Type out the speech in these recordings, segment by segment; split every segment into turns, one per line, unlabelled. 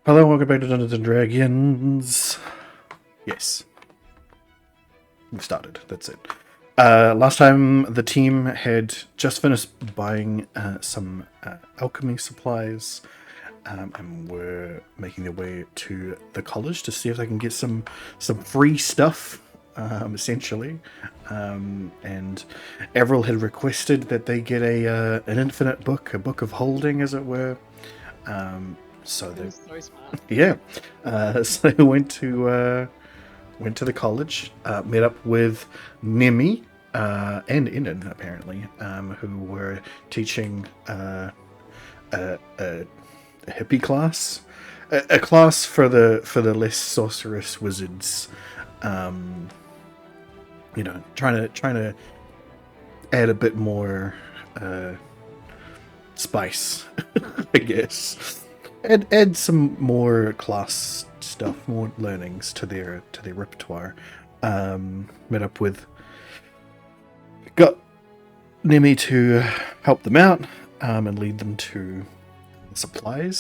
Hello, welcome back to Dungeons and Dragons. Yes, we've started. That's it. Last time the team had just finished buying some alchemy supplies and were making their way to the college to see if they can get some free stuff, essentially. And Avril had requested that they get an infinite book, a book of holding, as it were. So they,
so smart.
yeah, so they went to the college, met up with Nemi and Enid apparently, who were teaching a hippie class, a class for the less sorcerous wizards. Trying to add a bit more spice, I guess. Add some more class stuff, more learnings to their repertoire. Met up with, got Nemi to help them out and lead them to the supply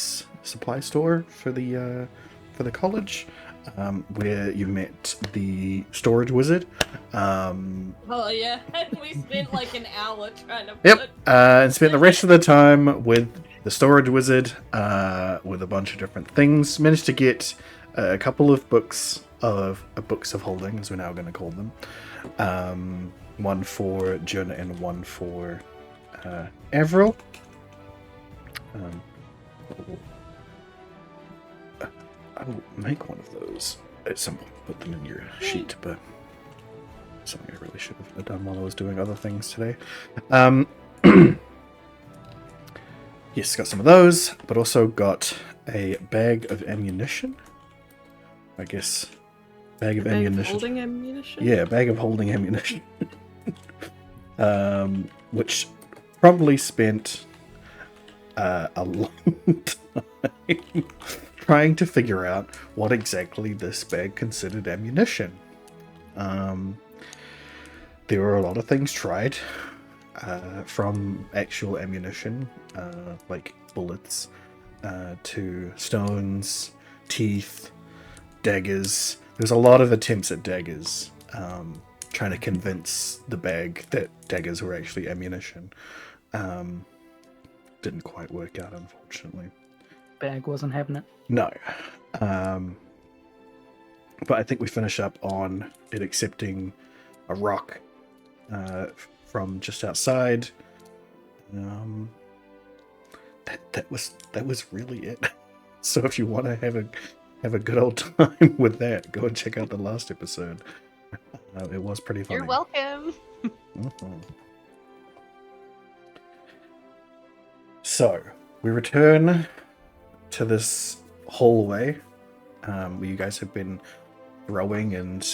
store for the college, where you met the storage wizard.
Oh yeah, we spent like an hour trying to.
Yep, and spent the rest of the time with the storage wizard, with a bunch of different things. Managed to get a couple of books of holding, as we're now going to call them. One for Jun and one for Avril. I'll make one of those at some point. Put them in your sheet, but something I really should have done while I was doing other things today. Yes, got some of those, but also got a bag of ammunition. I guess bag of ammunition.
Holding ammunition.
Yeah, bag of holding ammunition. Which probably spent a long time trying to figure out what exactly this bag considered ammunition. There were a lot of things tried, from actual ammunition, like bullets, to stones, teeth, daggers. There's a lot of attempts at daggers, trying to convince the bag that daggers were actually ammunition. Didn't quite work out, unfortunately.
Bag wasn't having it.
No. But I think we finish up on it accepting a rock from just outside. That was really it. So if you want to have a good old time with that, go and check out the last episode. It was pretty funny.
You're welcome.
Mm-hmm. So we return to this hallway where you guys have been throwing and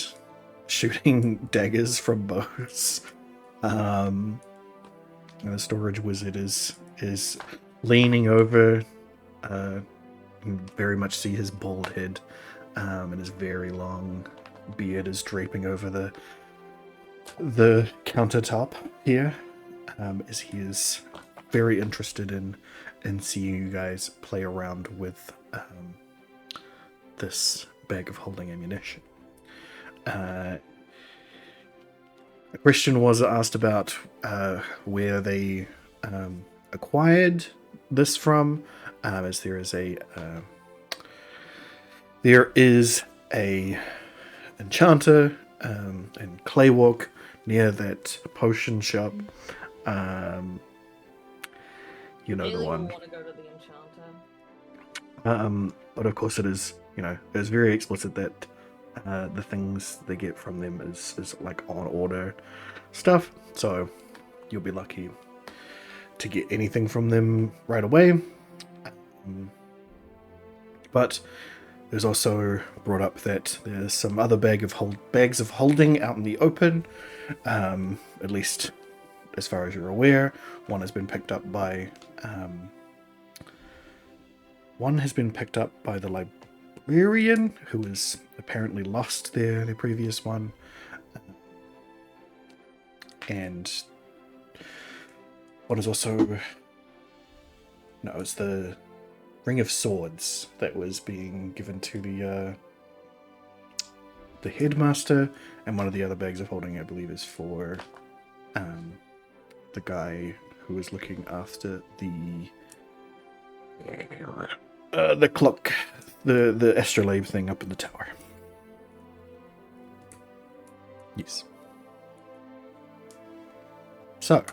shooting daggers from bows. And the storage wizard is leaning over. You can very much see his bald head, and his very long beard is draping over the countertop here, as he is very interested in seeing you guys play around with this bag of holding ammunition. A question was asked about where they acquired this from, as there is a enchanter in Claywalk near that potion shop. You know, the one.
Want to go to the enchanter.
But of course, it is very explicit that the things they get from them is like on order stuff. So you'll be lucky to get anything from them right away. But there's also brought up that there's some other bags of holding out in the open. At least as far as you're aware, one has been picked up by the librarian, who has apparently lost their previous one, and what is also it's the ring of swords that was being given to the headmaster, and one of the other bags of holding, I believe, is for the guy who was looking after the clock, the astrolabe thing up in the tower. Yes. So,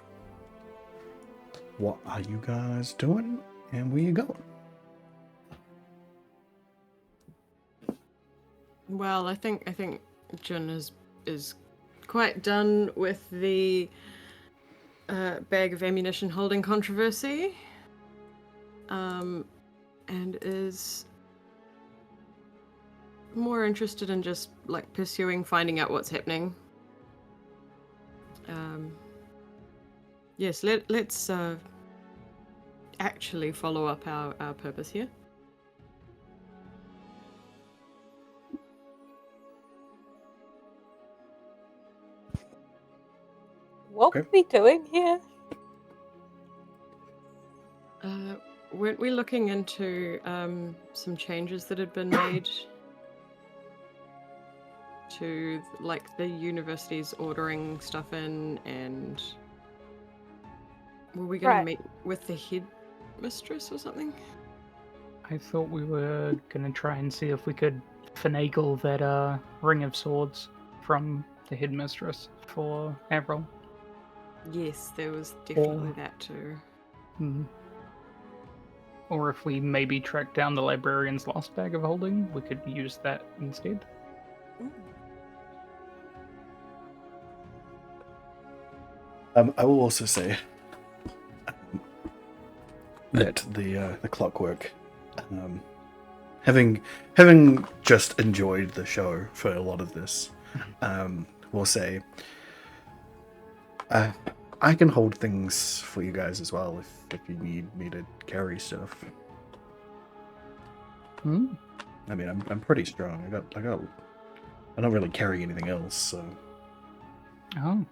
what are you guys doing, and where you going?
Well, I think Jun is quite done with the bag of ammunition holding controversy, and is more interested in just like pursuing finding out what's happening. Yes, let's actually follow up our purpose here.
What
Okay.
are we doing here?
Weren't we looking into some changes that had been made to like the university's ordering stuff in, and were we going
Right.
to meet with the headmistress or something?
I thought we were gonna try and see if we could finagle that ring of swords from the headmistress for Avril.
Yes, there was definitely
Or-
that too.
Hmm. Or if we maybe track down the librarian's lost bag of holding, we could use that instead.
I will also say that the clockwork, having just enjoyed the show for a lot of this, will say I can hold things for you guys as well if you need me to carry stuff.
Hmm.
I mean, I'm pretty strong. I don't really carry anything else, so.
Oh.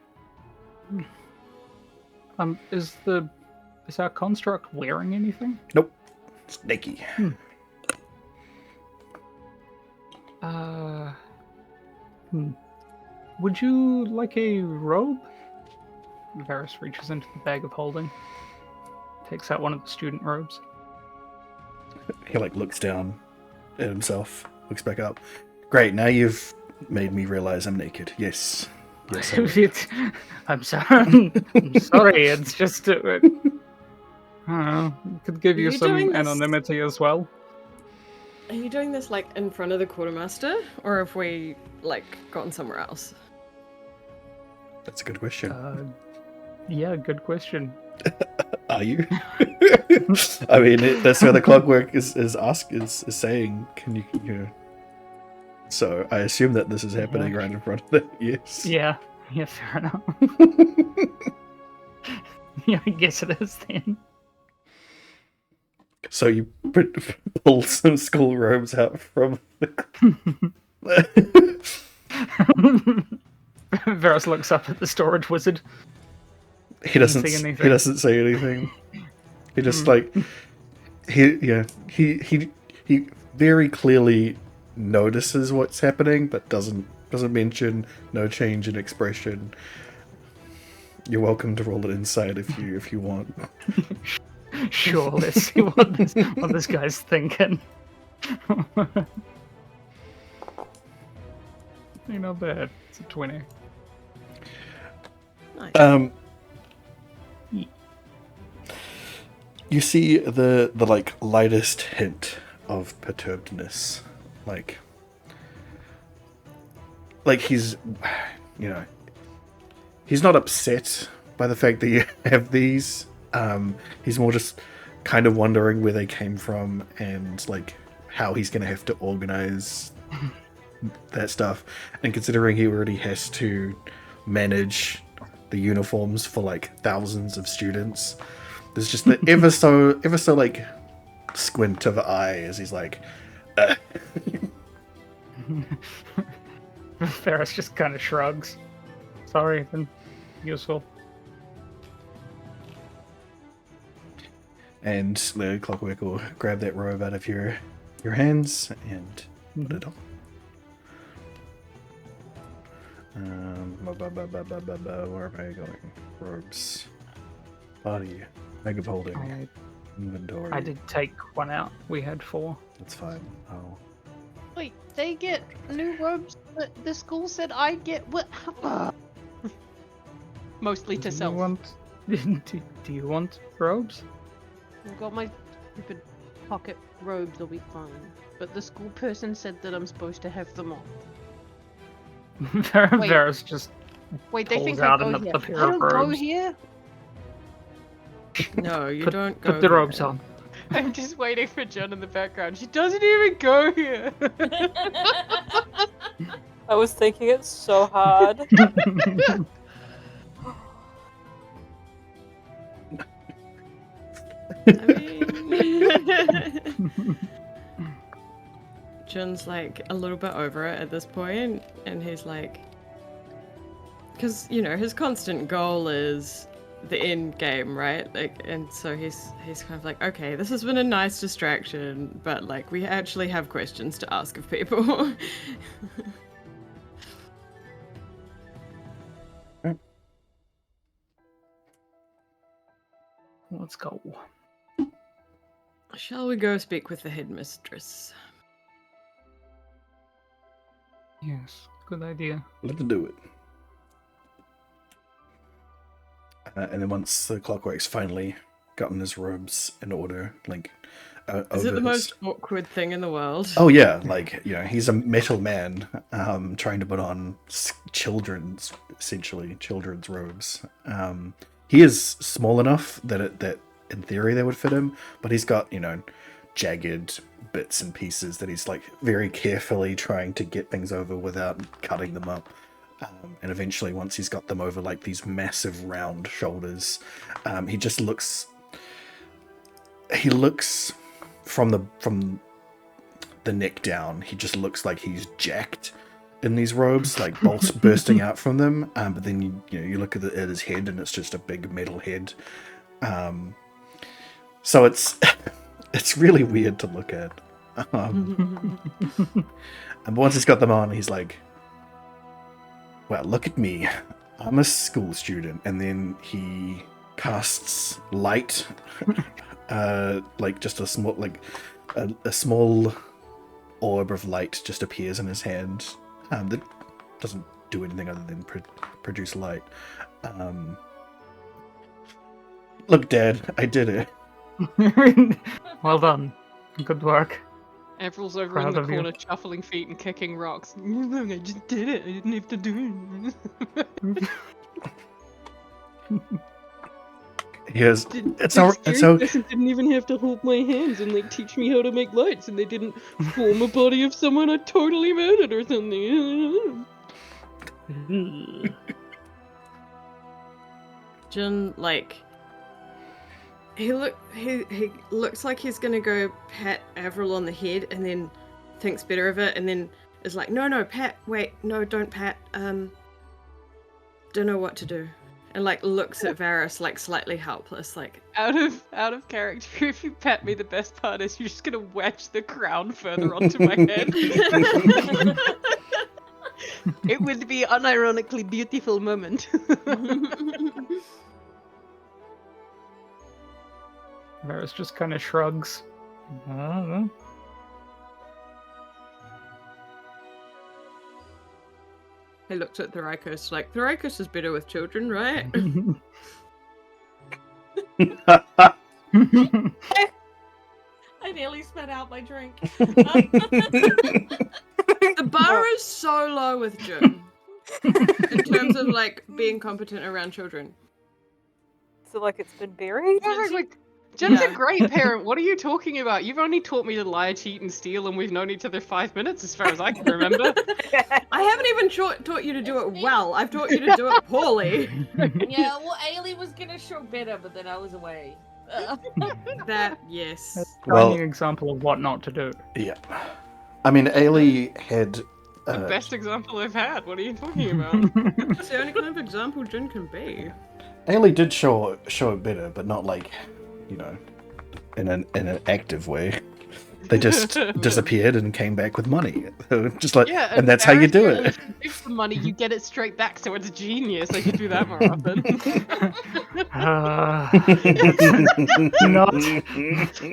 Is our construct wearing anything?
Nope. Snaky.
Would you like a robe? Varys reaches into the bag of holding, takes out one of the student robes.
He looks down at himself, looks back up. Great, now you've made me realize I'm naked. Yes. Yes, I will.
I'm sorry. I'm sorry. It's just. I don't know. It could give
Are
you
you
some
doing this-
anonymity as well.
Are you doing this like in front of the quartermaster, or have we like gone somewhere else?
That's a good question.
Yeah, good question.
Are you? I mean, that's where the clockwork is saying, can you? So I assume that this is happening right in front of them. Yes.
Yeah, fair enough. Yeah, I guess it is then.
So you pull some school robes out from the.
Varys looks up at the storage wizard.
He doesn't.
see anything.
He doesn't say anything. He just he very clearly notices what's happening, but doesn't mention. No change in expression. You're welcome to roll it inside if you want.
Sure, let's see what this guy's thinking. Ain't not bad. It's a 20.
Nice.
You see the lightest hint of perturbedness, like he's, he's not upset by the fact that you have these. He's more just kind of wondering where they came from and how he's gonna have to organize that stuff. And considering he already has to manage the uniforms for thousands of students, there's just the ever so squint of the eye as he's
Ferris just kind of shrugs. Sorry, then useful.
And the clockwork will grab that robe out of your hands and put it on. Where am I going? Robes. Body. Bag of holding. Inventory.
I did take one out. We had 4.
That's fine. Oh.
Wait, they get new robes, but the school said I get what? Mostly to self.
Do you want robes?
I've got my stupid pocket robes, they'll be fine. But the school person said that I'm supposed to have them on.
Varus just
Wait, they think
pulls out
I go
a
here.
pair
I
of
don't go
robes.
here.
No, you don't go.
Put the robes
there.
on.
I'm just waiting for Jen in the background. She doesn't even go here.
I was thinking it so hard.
I mean... Jun's like a little bit over it at this point, and he's like, because you know his constant goal is the end game, right? Like, and so he's kind of like, okay, this has been a nice distraction, but like we actually have questions to ask of people.
Let's go.
Shall we go speak with the headmistress?
Yes, good idea.
Let's do it. And then once the clockwork's finally gotten his robes in order, like,
Is it the most awkward thing in the world?
Oh yeah, like, you know, he's a metal man, trying to put on children's robes. He is small enough that in theory they would fit him, but he's got, you know, jagged bits and pieces that he's like very carefully trying to get things over without cutting them up. And eventually, once he's got them over like these massive round shoulders, he just looks. He looks from the neck down. He just looks like he's jacked in these robes, like bolts bursting out from them. But then you look at his head, and it's just a big metal head. So it's really weird to look at. And once he's got them on, he's like, well, look at me. I'm a school student. And then he casts light, like just a small orb of light just appears in his hand. That doesn't do anything other than produce light. Look, Dad, I did it.
Well done. Good work.
April's over
Proud
in the
of you.
corner shuffling feet and kicking rocks. Look, I just did it. I didn't have to do it.
Yes, it's
I
okay.
didn't even have to hold my hands and like teach me how to make lights, and they didn't form a body of someone I totally murdered or something.
Jin, like, he looks like he's gonna go pat Avril on the head, and then thinks better of it, and then is like, no, pat, wait, no, don't pat. Don't know what to do, and like looks at Varus like slightly helpless, like.
Out of character, if you pet me, the best part is you're just gonna wedge the crown further onto my head. It would be unironically beautiful moment.
Varus just kind of shrugs. I don't know.
He looked at Thorikos like, Thorikos is better with children, right?
I nearly spat out my drink.
The bar is so low with Jin in terms of like being competent around children.
So like it's been buried?
Jen's
Yeah.
a great parent. What are you talking about? You've only taught me to lie, cheat, and steal, and we've known each other 5 minutes, as far as I can remember.
I haven't even taught you to do it well. I've taught you to do it poorly.
Yeah, well, Ailey was gonna show better, but then I was away.
That, yes.
That's a
Well-
shining example of what not to do.
Yeah. I mean, Ailey had...
The best example I've had. What are you talking about?
That's the only kind of example Jin can be.
Ailey did show it better, but not like, you know, in an active way. They just disappeared and came back with money. Just like,
Yeah,
and that's how you do
apparently
it.
If you give the money, you get it straight back, so it's genius. I should do that more often.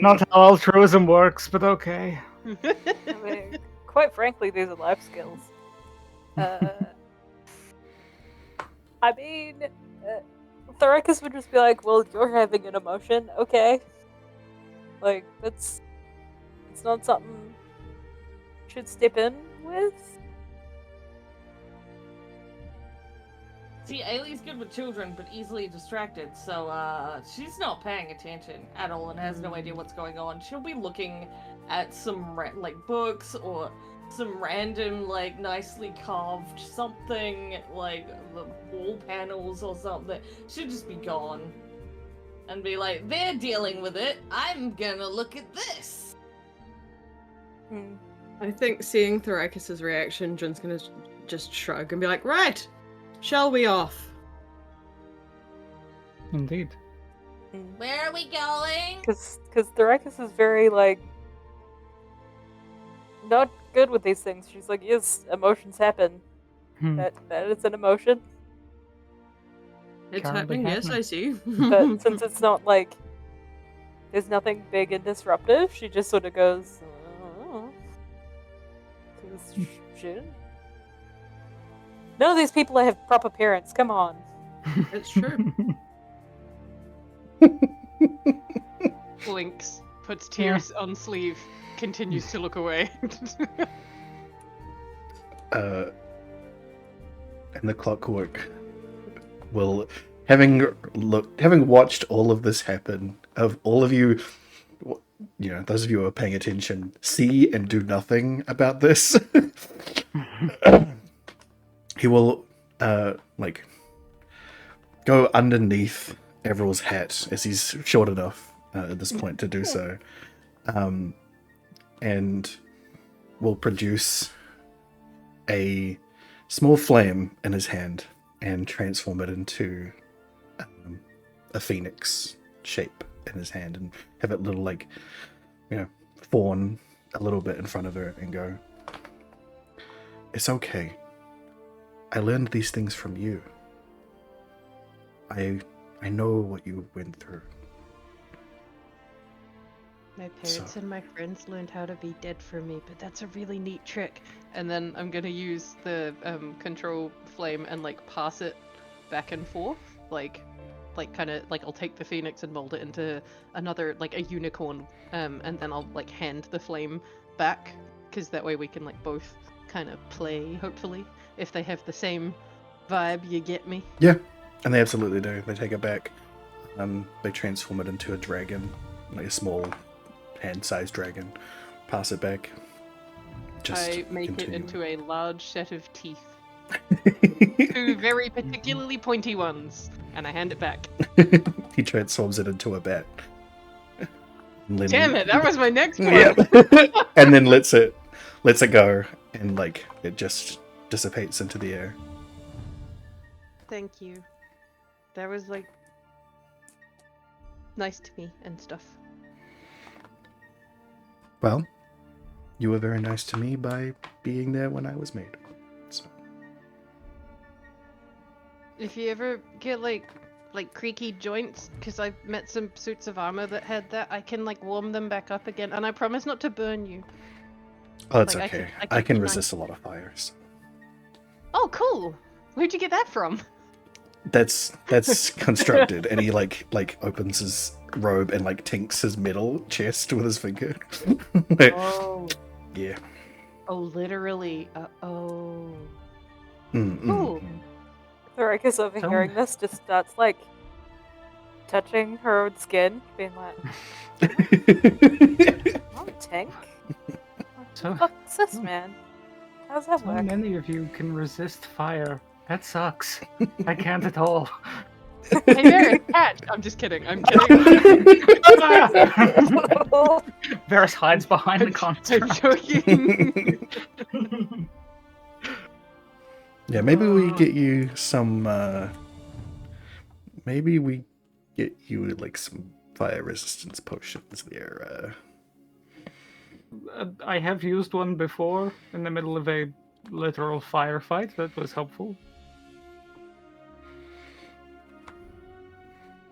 Not how altruism works, but okay.
I mean, quite frankly, these are life skills. I mean, Thoricus would just be like, well, you're having an emotion, okay? Like, it's not something you should step in with.
See, Ailey's good with children, but easily distracted, so she's not paying attention at all and has no idea what's going on. She'll be looking at some like books or some random like nicely carved something like the wall panels or something. She'll just be gone and be like, "They're dealing with it. I'm gonna look at this."
I think seeing Thoricus's reaction, Jin's gonna just shrug and be like, right, shall we off?
Indeed.
Where are we going?
Because Thoricus is very, like, not good with these things. She's like, yes, emotions happen. That is an emotion.
It's
Currently
happening, yes,
happening.
I see.
But since it's not, like, there's nothing big and disruptive, she just sort of goes, oh. None of these people have proper parents, come on.
It's true.
Blinks, puts tears on sleeve, continues to look away.
And the clockwork will, having watched all of this happen, of all of you, you know, those of you who are paying attention, see and do nothing about this. He will, like, go underneath Everill's hat, as he's short enough at this point to do so, and will produce a small flame in his hand and transform it into a phoenix shape in his hand, and have it little, like, you know, fawn a little bit in front of her and go, "It's okay. I learned these things from you. I know what you went through."
My parents and my friends learned how to be dead for me, but that's a really neat trick. And then I'm gonna use the control flame and like pass it back and forth, like kind of like I'll take the phoenix and mold it into another, like a unicorn, and then I'll like hand the flame back, because that way we can like both kind of play, hopefully, if they have the same vibe. You get me?
Yeah, and they absolutely do. They take it back. They transform it into a dragon, like a small hand-sized dragon. Pass it back.
I make
continuing.
it into a large set of teeth. 2 very particularly pointy ones, and I hand it back.
He transforms it into a bat. And then-
Damn it, that was my next one!
Yeah. And then lets it go, and like it just dissipates into the air.
Thank you. That was like nice to me and stuff.
Well, you were very nice to me by being there when I was made. So.
If you ever get like creaky joints, because I've met some suits of armor that had that, I can like warm them back up again, and I promise not to burn you.
Oh, it's
Like,
okay.
I
I can
be
resist
nice.
a lot of fires.
Oh, cool! Where'd you get that from?
That's constructed, and he like opens his robe and like tinks his metal chest with his finger. Like,
Oh.
yeah.
Oh, literally. Oh.
Mm-mm.
Thoricus overhearing this just starts, like, touching her own skin, being like, oh, Tank?
So,
What's this, man? How's that
so
work?
many of you can resist fire. That sucks. I can't at all.
Hey there, cat! I'm just kidding. I'm kidding.
Varys hides behind the
I'm
construct.
joking.
Yeah, maybe we get you some. Maybe we get you like some fire resistance potions there.
I have used one before in the middle of a literal firefight. That was helpful.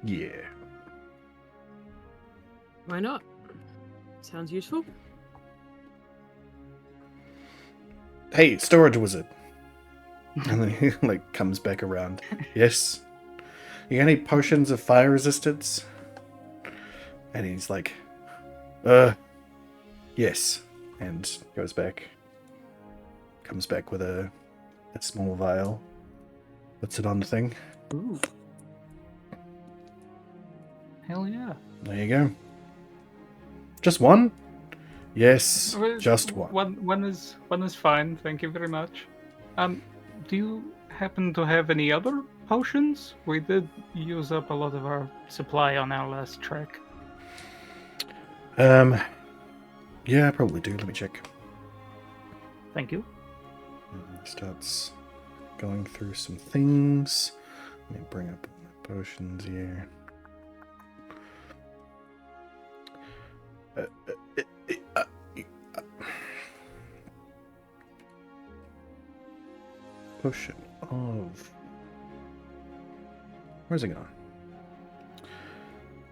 Yeah.
Why not? Sounds useful.
Hey, storage wizard. And then he comes back around. Yes. You got any potions of fire resistance? And he's like, yes. And goes back. Comes back with a small vial. Puts it on the thing.
Ooh. Hell yeah.
There you go. Just one? Yes,
Well,
just one.
One is fine. Thank you very much. Do you happen to have any other potions? We did use up a lot of our supply on our last trek.
Yeah, I probably do. Let me check.
Thank you.
Starts going through some things. Let me bring up my potions here. Potion of... Where's it gone?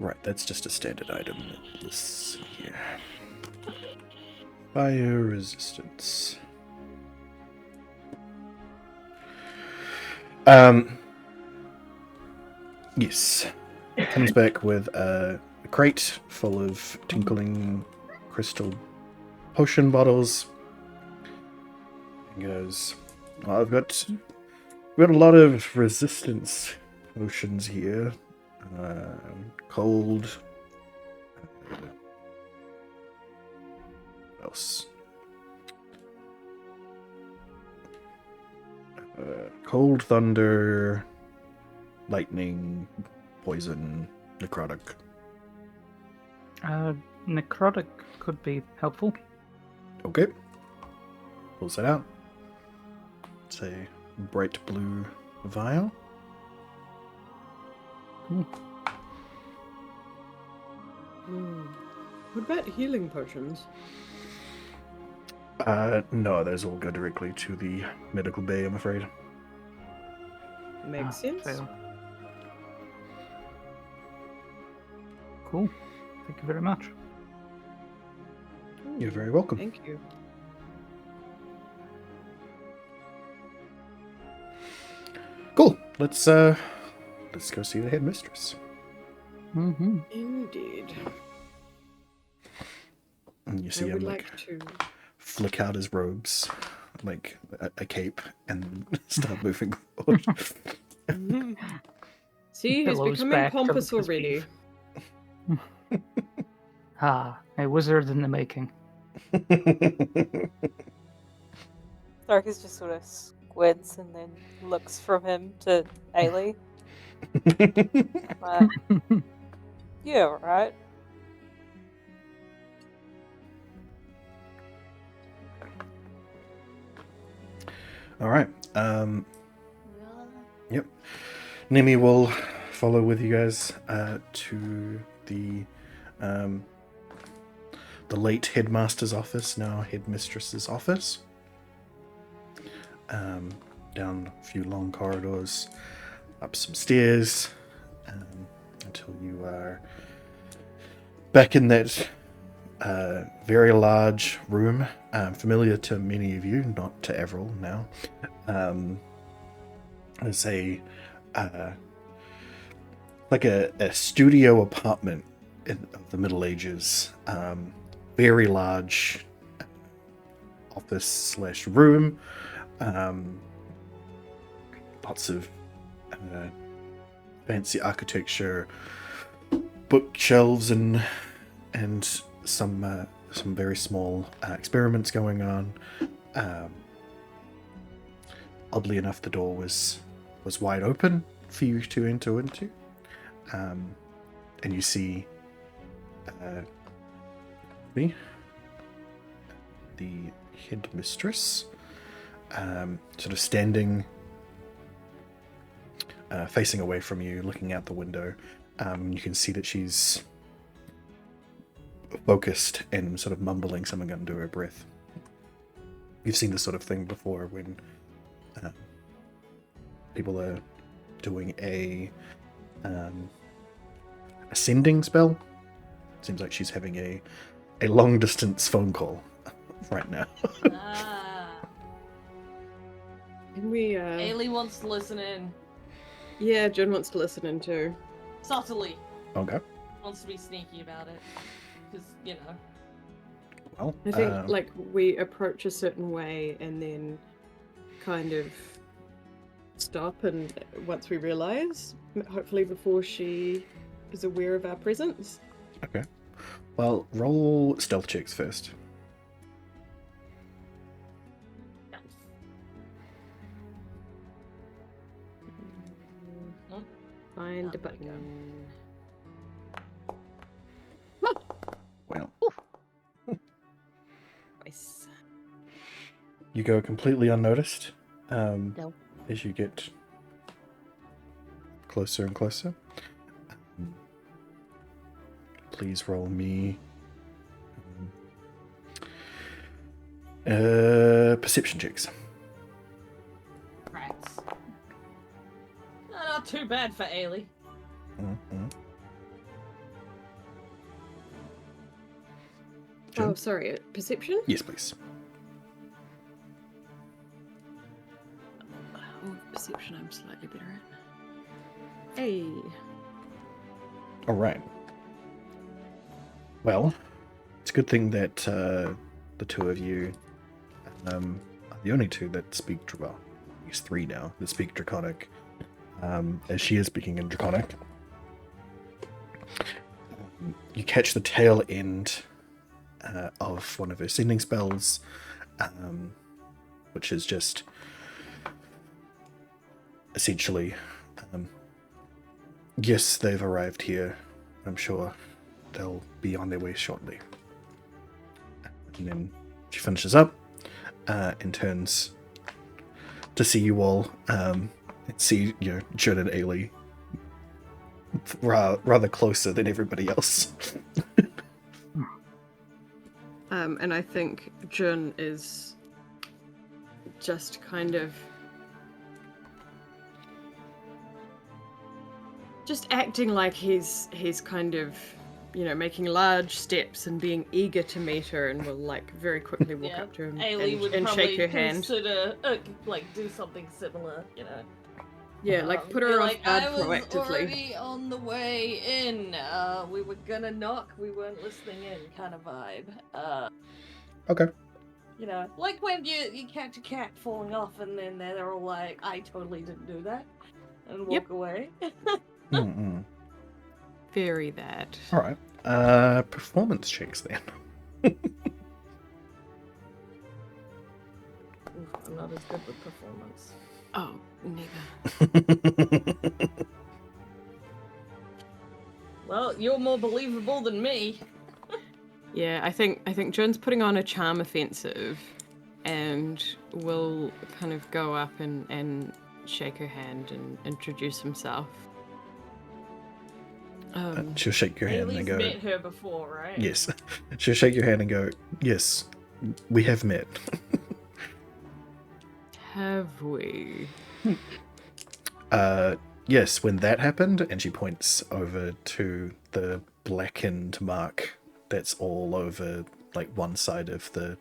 Right, that's just a standard item. Let's see here. Fire resistance. Yes. It comes back with a crate full of tinkling crystal potion bottles. And goes, oh, I've got a lot of resistance potions here. Cold. What else? Cold, thunder, lightning, poison, necrotic.
Necrotic could be helpful.
Okay. Pulls that out. It's a bright blue vial.
Cool.
What about healing potions?
No, those all go directly to the medical bay, I'm afraid.
Makes sense.
Fail. Cool. Thank you very much.
You're very welcome.
Thank you.
Cool. Let's go see the headmistress.
Mm-hmm.
Indeed.
And you see
I would
him
like to.
flick out his robes, like a cape, and start moving forward.
See, he's
Billows
becoming
back from
pompous
his
already.
A wizard in the making.
Tharkus just sort of squints and then looks from him to Ailey. Yeah, right.
All right. Yep. Nimi will follow with you guys to the late headmaster's office, now headmistress's office. Down a few long corridors, up some stairs, until you are back in that very large room, familiar to many of you, not to Avril now. It's like a studio apartment of the Middle Ages. Very large office/room. Lots of fancy architecture, bookshelves, and some very small experiments going on. Oddly enough, the door was wide open for you to enter into, and you see me, the headmistress, sort of standing, facing away from you, looking out the window. You can see that she's focused and sort of mumbling something under her breath. You've seen this sort of thing before when people are doing a sending spell. Seems like she's having a long distance phone call right now.
Can we,
Ailey wants to listen in.
Yeah, Jen wants to listen in too.
Subtly.
Okay.
Wants to be sneaky about it. Because, you know.
Well,
I think, like, we approach a certain way and then kind of stop, and once we realize, hopefully before she is aware of our presence.
Okay. Well, roll stealth checks first.
Find a button.
Well,
Nice.
you go completely unnoticed
No.
as you get closer and closer. Please roll me perception checks.
Rats. Not too bad for Ailey.
Mm-hmm.
Oh, sorry, perception?
Yes, please.
Oh, perception I'm slightly better at. Hey.
All right. Well, it's a good thing that the two of you are the only two that speak, well, at least three now, that speak Draconic, as she is speaking in Draconic. You catch the tail end of one of her sending spells, which is just essentially, yes, they've arrived here. I'm sure they'll be on their way shortly. And then she finishes up and turns to see you all and see Jun and Ailey rather closer than everybody else.
And I think Jun is just kind of just acting like he's kind of, making large steps and being eager to meet her, and will like very quickly walk up to him
Ailey would
and
probably
shake her hand.
consider do something similar,
Yeah, like put her off guard
I was
proactively.
already on the way in. We were gonna knock. We weren't listening in, kind of vibe.
Okay.
Like when you catch a cat falling off, and then they're all like, "I totally didn't do that," and walk away.
Mm-mm.
Very that.
All right. Performance checks then.
Oof, I'm not as good with performance.
Oh, neither.
Well, you're more believable than me.
Yeah, I think Jun's putting on a charm offensive, and will kind of go up and shake her hand and introduce himself.
She'll shake your hand
Ailey's
and go,
met her before, right?
yes. She'll shake your hand and go, yes, we have met.
Have we?
Yes, when that happened, and she points over to the blackened mark that's all over like one side of the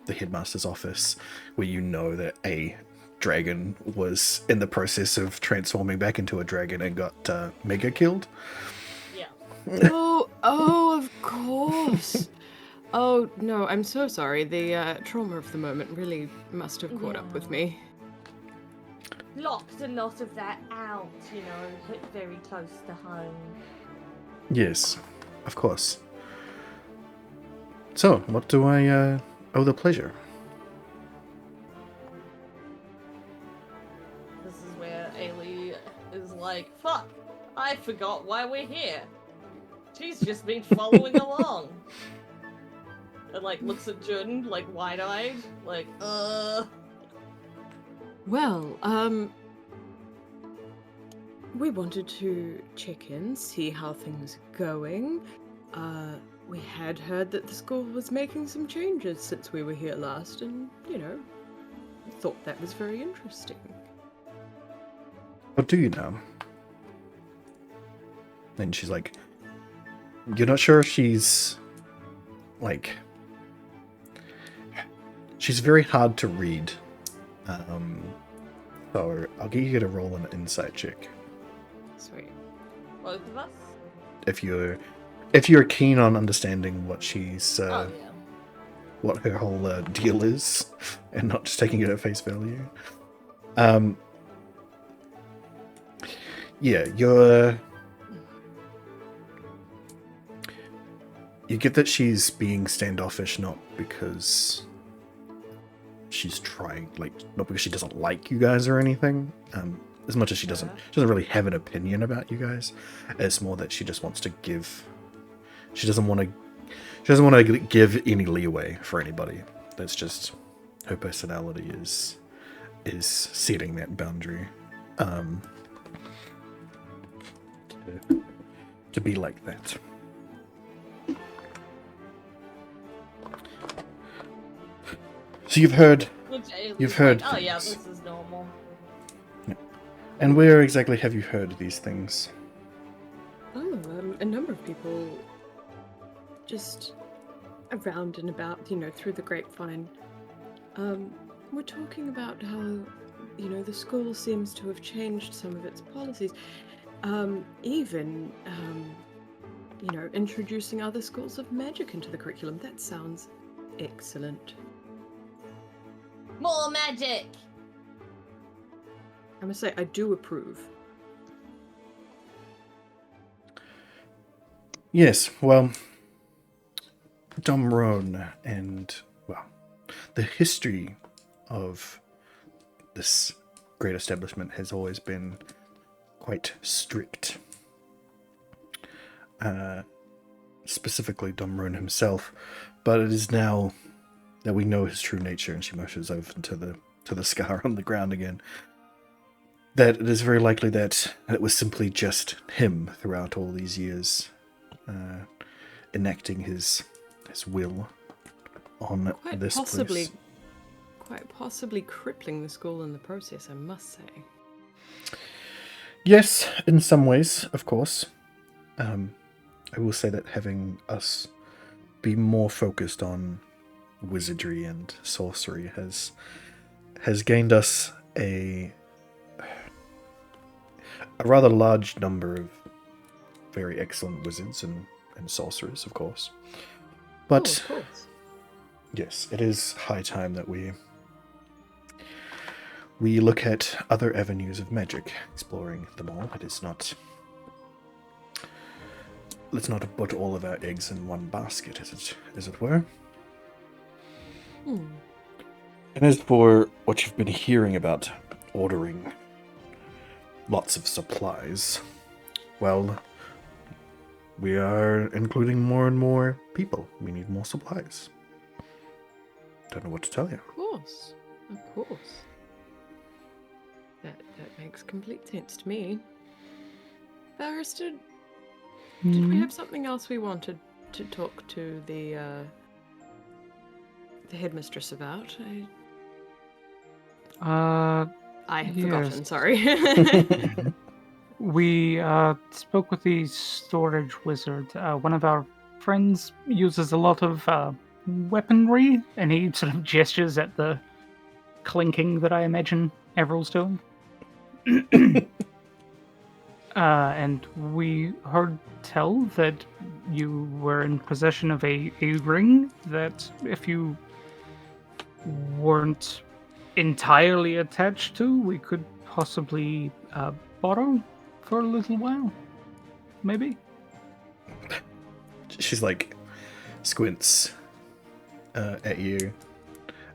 headmaster's office, where you know that a dragon was in the process of transforming back into a dragon and got mega killed.
Yeah.
Oh, of course. Oh no, I'm so sorry. The trauma of the moment really must have caught up with me.
Blocked a lot of that out, hit very close to home.
Yes, of course. So, what do I owe the pleasure?
This is where Ailey is like, fuck, I forgot why we're here. She's just been following along. And like looks at Jun like wide-eyed, like,
Well, we wanted to check in, see how things are going. We had heard that the school was making some changes since we were here last, and, thought that was very interesting.
What do you know? And she's like, you're not sure if she's, like, she's very hard to read. So I'll get you to roll an insight check.
Sweet.
Both of us?
If you're keen on understanding what she's,
Oh, yeah.
what her whole deal is, and not just taking it at face value. Yeah, you get that she's being standoffish, not because she's trying, like, not because she doesn't like you guys or anything. As much as she doesn't really have an opinion about you guys. It's more that she just wants to give. She doesn't want to give any leeway for anybody. That's just her personality is setting that boundary. To be like that. So you've heard.
Oh yeah, this is normal.
And where exactly have you heard these things?
Oh, a number of people just around and about, through the grapevine. We're talking about how, the school seems to have changed some of its policies. Even, introducing other schools of magic into the curriculum. That sounds excellent.
More magic!
I must say, I do approve.
Yes, well, Domron and, well, the history of this great establishment has always been quite strict. Specifically Domron himself, but it is now that we know his true nature, and she motions over to the scar on the ground again, that it is very likely that it was simply just him throughout all these years, enacting his will on this place.
Quite possibly crippling the school in the process, I must say.
Yes, in some ways, of course. I will say that having us be more focused on wizardry and sorcery has gained us a rather large number of very excellent wizards and sorcerers, of course. But
of course.
Yes, it is high time that we look at other avenues of magic, exploring them all. It is not. Let's not put all of our eggs in one basket, as it were. And as for what you've been hearing about ordering lots of supplies, well, we are including more and more people. We need more supplies. Don't know what to tell you.
Of course. That makes complete sense to me. Barrister, did we have something else we wanted to talk to the headmistress about? I have forgotten, sorry.
We spoke with the storage wizard. One of our friends uses a lot of weaponry, and he sort of gestures at the clinking that I imagine Everill's doing. And we heard tell that you were in possession of a ring that, if you weren't entirely attached to, we could possibly borrow for a little while. Maybe?
She's like, squints at you,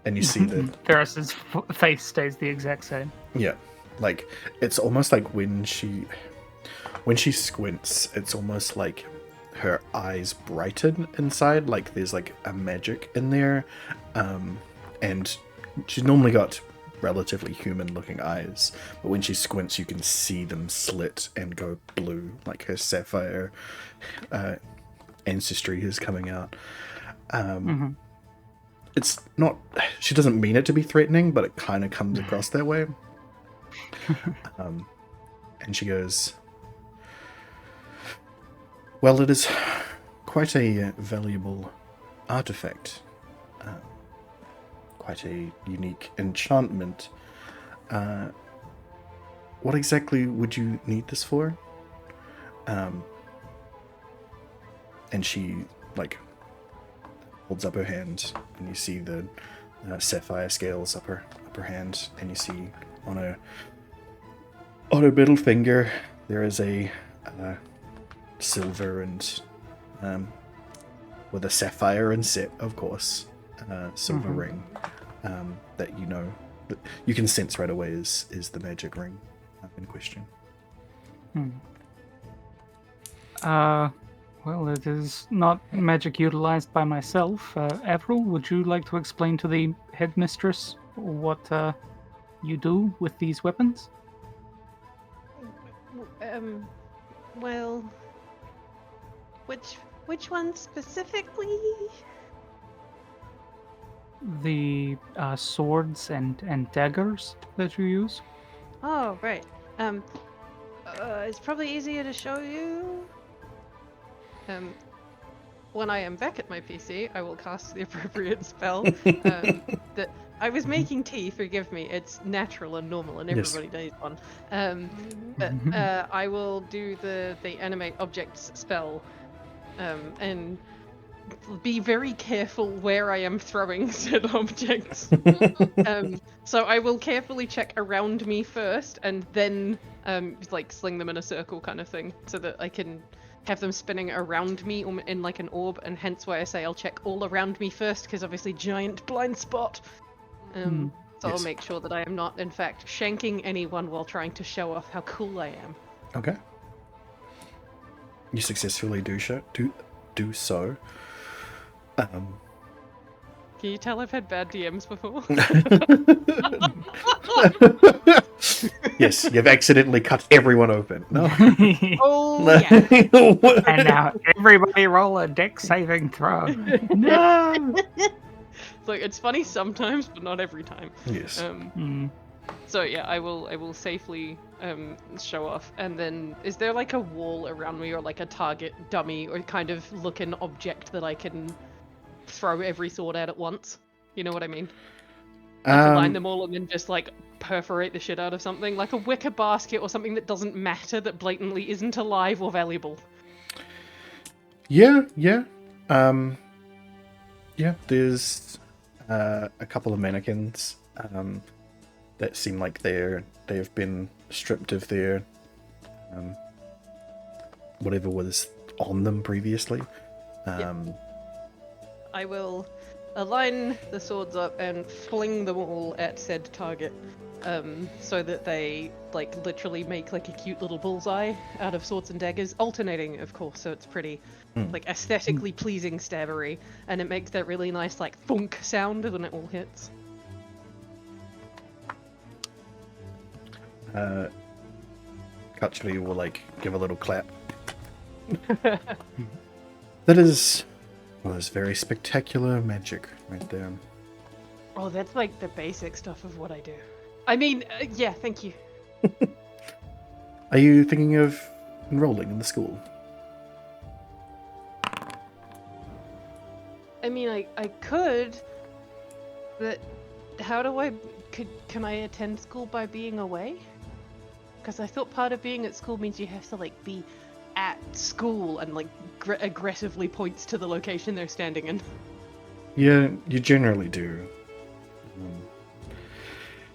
and you see that
Ferris's face stays the exact same.
Yeah, like it's almost like when she squints, it's almost like her eyes brighten inside, like there's like a magic in there, and she's normally got relatively human-looking eyes, but when she squints, you can see them slit and go blue, like her sapphire ancestry is coming out.
Mm-hmm.
It's not. She doesn't mean it to be threatening, but it kind of comes across that way. And she goes, "Well, it is quite a valuable artifact, quite a unique enchantment. What exactly would you need this for?" And she holds up her hand, and you see the sapphire scales up her hand, and you see on her middle finger there is a silver and with a sapphire inset, of course, silver ring that that you can sense right away is the magic ring in question.
Well, it is not magic utilized by myself. Avril, would you like to explain to the headmistress what you do with these weapons?
Well, which one specifically?
The swords and daggers that you use?
Oh, right. It's probably easier to show you. When I am back at my PC, I will cast the appropriate spell. That I was making tea. Forgive me. It's natural and normal, and everybody needs one. But I will do the animate objects spell, and be very careful where I am throwing said objects. So I will carefully check around me first, and then sling them in a circle kind of thing, so that I can have them spinning around me in like an orb, and hence why I say I'll check all around me first, because obviously giant blind spot. So I'll make sure that I am not, in fact, shanking anyone while trying to show off how cool I am.
Okay. You successfully do so.
Can you tell I've had bad DMs before?
Yes, you've accidentally cut everyone open. No.
Oh, yeah.
And now everybody roll a dex saving throw. No!
Like, it's funny sometimes, but not every time.
Yes.
So yeah, I will safely show off. And then, is there like a wall around me, or like a target dummy, or kind of looking object that I can throw every sword at once? You know what I mean? Like, line them all and then just like perforate the shit out of something, like a wicker basket or something that doesn't matter, that blatantly isn't alive or valuable.
Yeah. There's a couple of mannequins that seem like they've been stripped of their whatever was on them previously.
I will align the swords up and fling them all at said target, so that they like literally make like a cute little bullseye out of swords and daggers, alternating, of course, so it's pretty like aesthetically pleasing stabbery, and it makes that really nice like thunk sound when it all hits.
Kachri will like give a little clap. That is very spectacular magic right there.
Oh, that's like the basic stuff of what I do. I mean, yeah, thank you.
Are you thinking of enrolling in the school?
I mean, I could, but how do can I attend school by being away? Because I thought part of being at school means you have to like be at school, and like aggressively points to the location they're standing in.
Yeah, you generally do.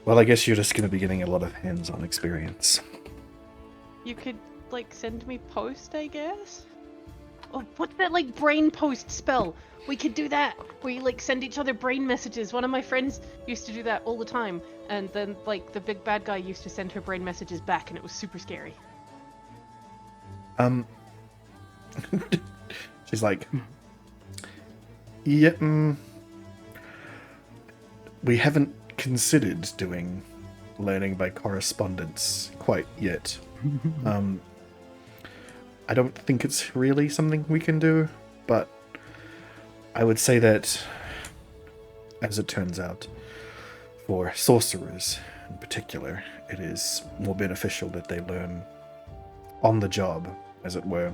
Well, I guess you're just going to be getting a lot of hands-on experience.
You could like send me post, I guess? Oh, what's that like brain post spell? We could do that, where you like send each other brain messages. One of my friends used to do that all the time, and then like the big bad guy used to send her brain messages back, and it was super scary.
She's like, yeah, we haven't considered doing learning by correspondence quite yet. I don't think it's really something we can do. but I would say that, as it turns out, for sorcerers in particular, it is more beneficial that they learn on the job, as it were.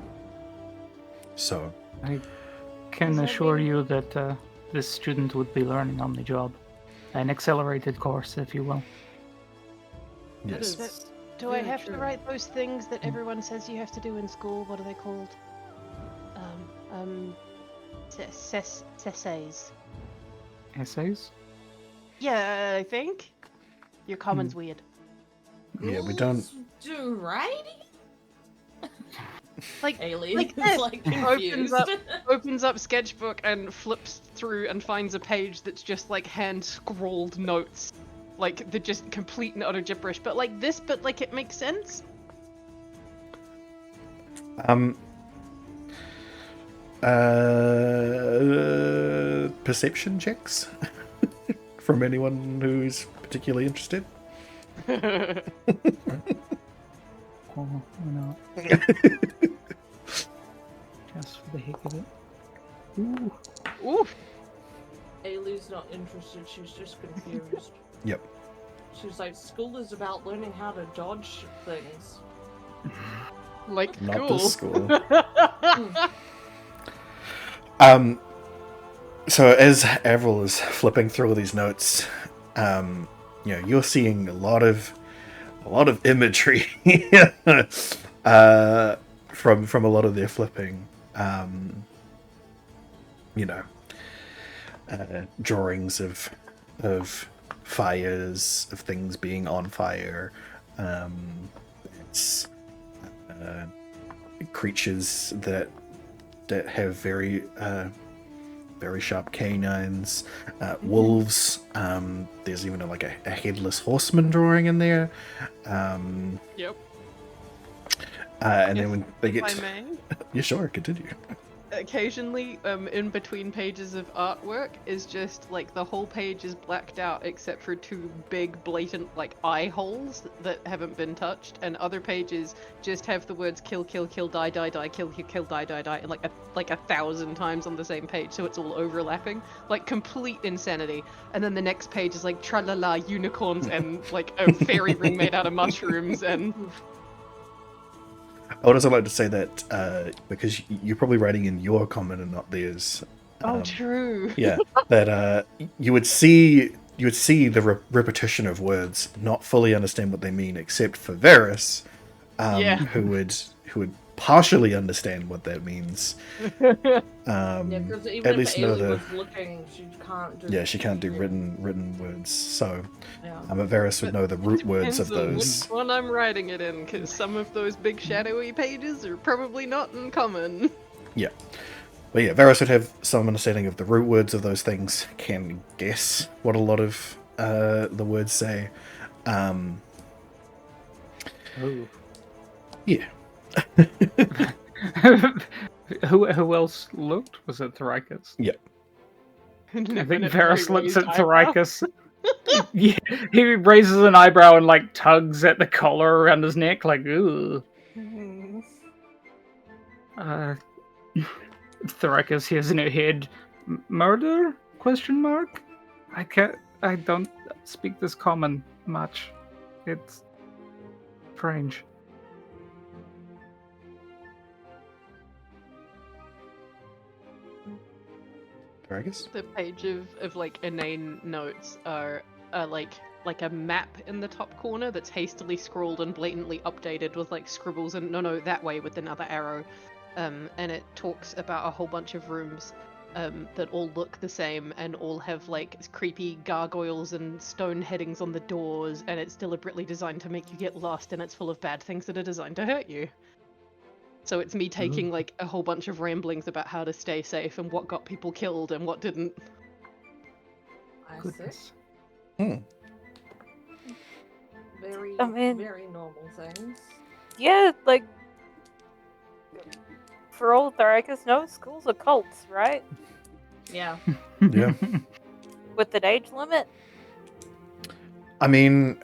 So,
I can
Does that
assure
mean-
you that this student would be learning on the job. An accelerated course, if you will.
That
yes.
is
Do I
very
have to
true.
write those things that everyone says you have to do in school? What are they called? Essays.
Essays?
Yeah, I think. Your common's weird.
Yeah, we don't.
Schools do writing?
Like,
Ailey
like
is
this.
like
Opens
confused.
opens up sketchbook and flips through and finds a page that's just like hand scrawled notes. Like they're just complete and utter gibberish. But like this, but like it makes sense.
Perception checks from anyone who's particularly interested.
Oh, why not? Just for the heck of it. Ooh.
Ooh.
Ailey's not interested, she's just confused.
Yep.
She's like, school is about learning how to dodge things.
Like
Not
cool.
this school. So as Avril is flipping through all these notes, you're seeing a lot of imagery from a lot of their flipping. Drawings of fires, of things being on fire. It's creatures that have very sharp canines, wolves. There's even a headless horseman drawing in there.
Yep.
And then when they get,
If I may.
yeah, sure, continue.
Occasionally, in between pages of artwork is just like the whole page is blacked out except for two big blatant like eye holes that haven't been touched, and other pages just have the words kill, kill, kill, die, die, die, kill, kill, kill, die, die, die, and like 1,000 times on the same page, so it's all overlapping, like complete insanity. And then the next page is like tra la la unicorns and like a fairy ring made out of mushrooms and.
I would also like to say that because you're probably writing in your common and not theirs.
Oh, true.
Yeah, that you would see the repetition of words, not fully understand what they mean, except for Varys, who would partially understand what that means.
Yeah, because even
at
if
least know
Ailey
the.
was looking, she can't do.
Yeah, she can't do written words. So,
Yeah.
but Varys would know the root words of
Depends on
those.
which one I'm writing it in, because some of those big shadowy pages are probably not in common.
Yeah. But yeah, Varys would have some understanding of the root words of those things, can guess what a lot of the words say.
Oh.
Yeah.
Who else looked? Was it Thoricus?
Yeah.
I think Varys looks at Thoricus. Yeah, he raises an eyebrow and like tugs at the collar around his neck, like ooh. Thoricus hears in her head, "Murder? Question mark? I don't speak this common much. It's strange."
Thoricus?
The page of like inane notes are like a map in the top corner that's hastily scrawled and blatantly updated with like scribbles and no that way with another arrow, and it talks about a whole bunch of rooms that all look the same and all have like creepy gargoyles and stone headings on the doors, and it's deliberately designed to make you get lost, and it's full of bad things that are designed to hurt you. So it's me taking like a whole bunch of ramblings about how to stay safe and what got people killed and what didn't.
I see.
Goodness.
Very,
I mean-
very normal things.
Yeah, like for old Thoricus, no, school's a cult, right?
Yeah.
Yeah.
With an age limit.
I mean,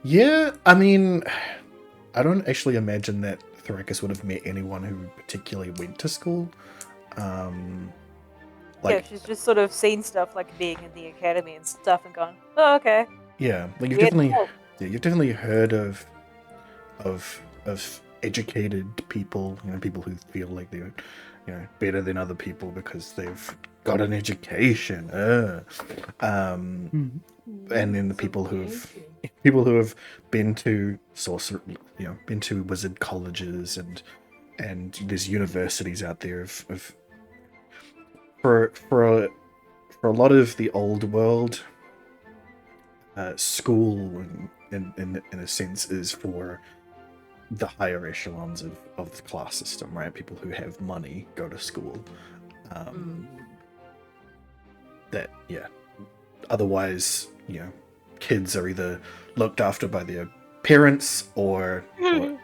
yeah, I don't actually imagine that Thoracus would have met anyone who particularly went to school.
Yeah,
Like,
she's just sort of seen stuff like being in the academy and stuff and gone, oh, okay.
yeah, like
Weird help.
you've definitely heard of educated people, people who feel like they're, better than other people because they've got an education. And then the people who have been to been to wizard colleges and there's universities out there of for a lot of the old world, school in a sense is for the higher echelons of the class system, right? People who have money go to school. Otherwise, kids are either looked after by their parents or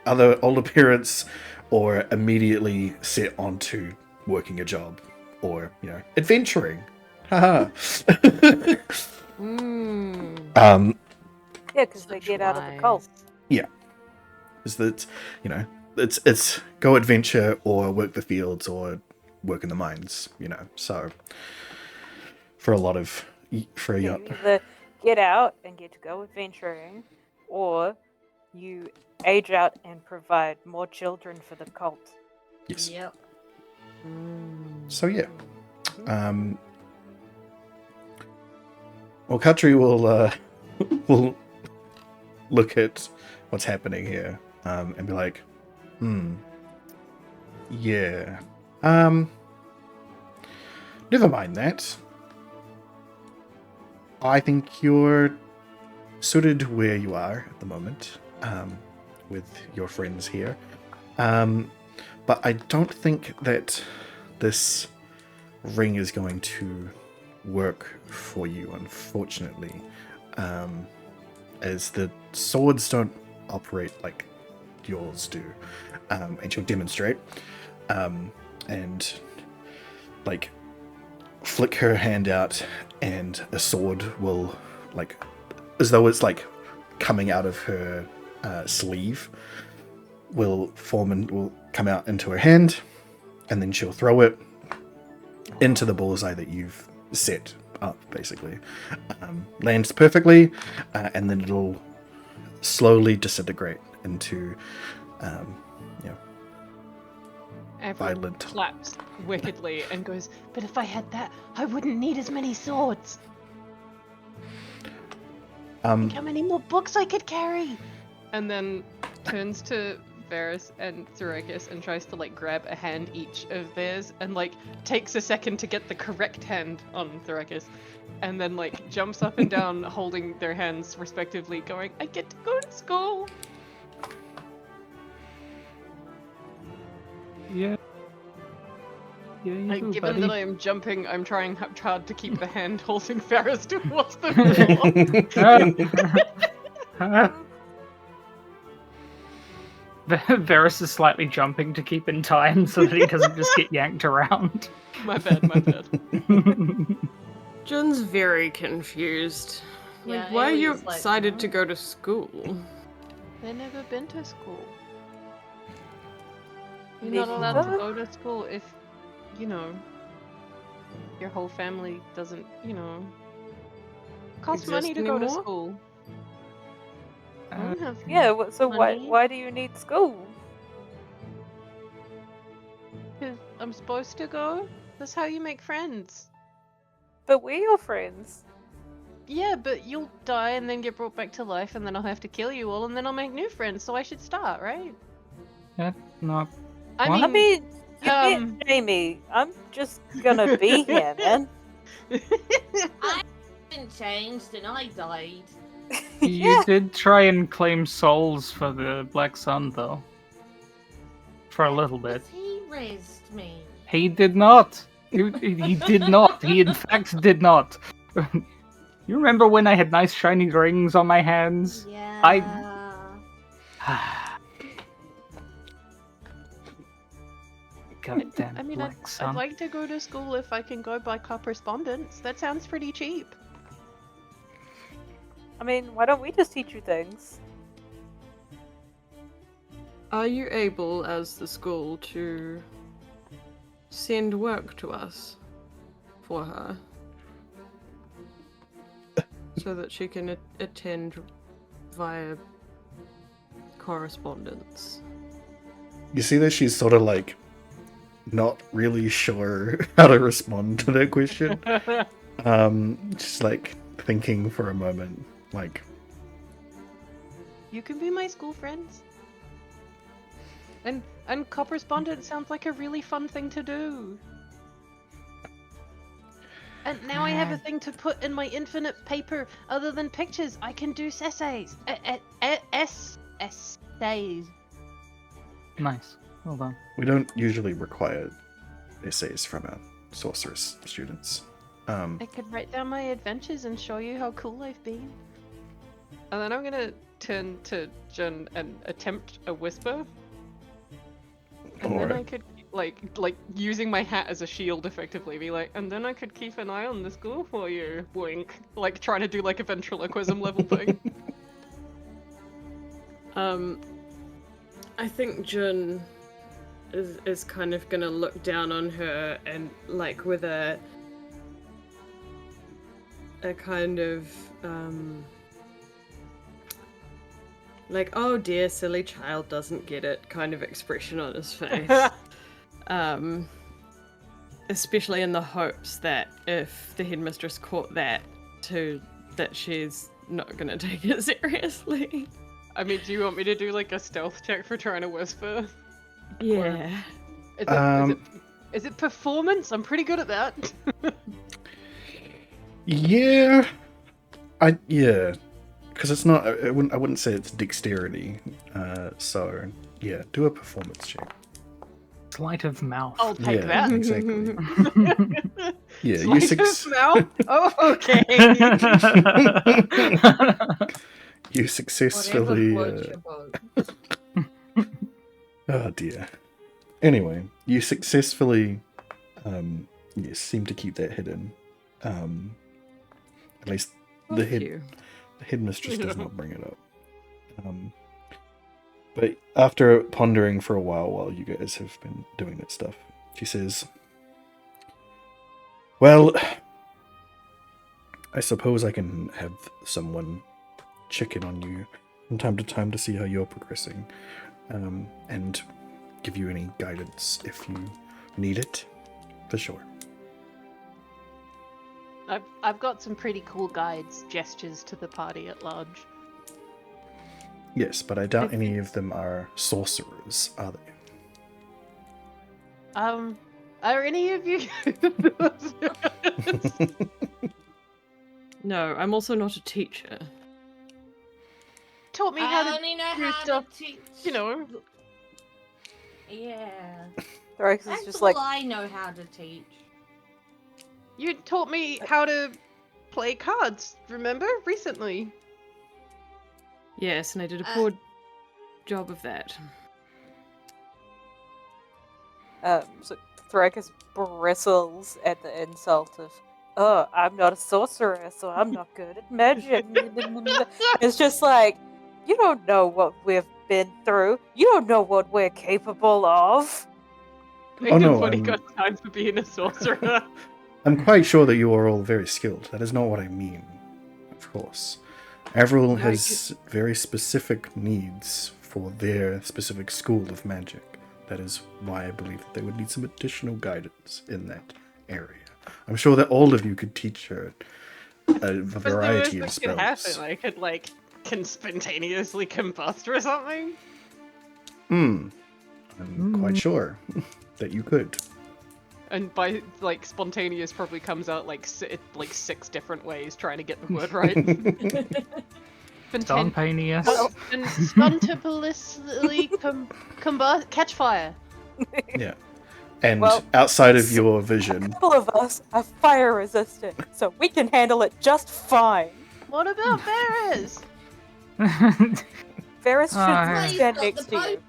other older parents, or immediately set onto working a job or adventuring. Haha.
Yeah, because they get out of the cult.
Is that it's go adventure or work the fields or work in the mines. So for a lot of
You either get out and get to go adventuring, or you age out and provide more children for the cult.
Yes.
Yep.
So yeah. Well, Katri will look at what's happening here and be like, yeah. Never mind that. I think you're suited where you are at the moment, with your friends here. But I don't think that this ring is going to work for you, unfortunately, as the swords don't operate like yours do. And she'll demonstrate, and like flick her hand out, and a sword will, like, as though it's like coming out of her sleeve, will form and will come out into her hand, and then she'll throw it into the bullseye that you've set up, basically. Lands perfectly, and then it'll slowly disintegrate into
Everyone
violent.
claps wickedly and goes, but if I had that, I wouldn't need as many swords. Think how many more books I could carry. And then turns to Varys and Thoracus and tries to like grab a hand each of theirs and like takes a second to get the correct hand on Thoracus, and then like jumps up and down holding their hands respectively, going, I get to go to school.
Yeah. Yeah, you do,
Given
buddy.
that I am jumping, I'm trying hard to keep the hand holding Varys towards the floor.
Varys is slightly jumping to keep in time so that he doesn't just get yanked around.
My bad.
Jun's very confused.
Yeah,
Like, why are you
Elliot's like,
excited to go to school?
They've never been to school. You're
Maybe
not allowed to
not.
go to school if, your whole family doesn't, costs
Exist
money to go to
anymore?
school. I don't have
Yeah, so
money.
why do you need school?
'Cause I'm supposed to go. That's how you make friends.
But we're your friends.
Yeah, but you'll die and then get brought back to life, and then I'll have to kill you all, and then I'll make new friends. So I should start, right?
That's not.
I
What?
I
mean,
mean, you met Jamie. I'm just gonna be here, man.
I haven't changed and I died.
You did try and claim souls for the Black Sun, though. For a little bit.
He raised me.
He did not. He did not. He, in fact, did not. You remember when I had nice shiny rings on my hands?
Yeah.
Goddamn
I mean,
Black
I'd
Sun.
like to go to school if I can go by correspondence. That sounds pretty cheap.
I mean, why don't we just teach you things?
Are you able, as the school, to send work to us for her so that she can attend via correspondence?
You see that she's sort of like not really sure how to respond to that question. Just like thinking for a moment, like,
You can be my school friends. And correspondence sounds like a really fun thing to do. And now I have a thing to put in my infinite paper other than pictures. I can do essays. Essays.
Nice. Well done.
we don't usually require essays from our sorceress students.
I could write down my adventures and show you how cool I've been. And then I'm gonna turn to Jin and attempt a whisper. And then I
Alright.
could like using my hat as a shield effectively be like, and then I could keep an eye on the school for you. Wink. Like trying to do like a ventriloquism level thing.
I think Jun is kind of gonna look down on her and like with a kind of like, oh dear, silly child doesn't get it kind of expression on his face. Especially in the hopes that if the headmistress caught that she's not gonna take it seriously.
I mean, do you want me to do like a stealth check for trying to whisper?
Yeah.
Is it performance? I'm pretty good at that.
Yeah, because it's not. I wouldn't say it's dexterity. So yeah, do a performance check.
Sleight of mouth.
I'll take
Yeah,
that.
exactly. Yeah,
Sleight of mouth? Oh, okay.
you successfully.
Whatever floats your boat.
Oh dear. Anyway, you successfully, yes, seem to keep that hidden. At least the headmistress does not bring it up. But after pondering for a while you guys have been doing that stuff, she says, well, I suppose I can have someone check in on you from time to time to see how you're progressing, and give you any guidance if you need it, for sure.
I've got some pretty cool guides, gestures to the party at large.
Yes, but I doubt any of them are sorcerers, are they?
Are any of you?
No, I'm also not a teacher.
Taught me how
I
to
only know
do
how
stuff,
to teach.
you know.
Yeah.
Thrax
That's
is just
all
like,
I know how to teach.
You taught me how to play cards, remember? Recently.
Yes, and I did a poor job of that.
so Thrax bristles at the insult of, oh, I'm not a sorcerer, so I'm not good at magic. It's just like, you don't know what we've been through. You don't know what we're capable of.
Oh, no,
Nobody
I'm-
got time for being a sorcerer.
I'm quite sure that you are all very skilled. That is not what I mean, of course. Avril has very specific needs for their specific school of magic. That is why I believe that they would need some additional guidance in that area. I'm sure that all of you could teach her a variety of
Could happen.
spells.
I can spontaneously combust or something.
I'm quite sure that you could.
And by like spontaneous probably comes out like 6 different ways trying to get the word right.
Spontaneous.
And spontaneously catch fire.
Yeah. And
Well,
outside of your
A
vision,
couple of us are fire resistant, so we can handle it just fine.
What about Varys?
Varys
Alright.
should stand next to you.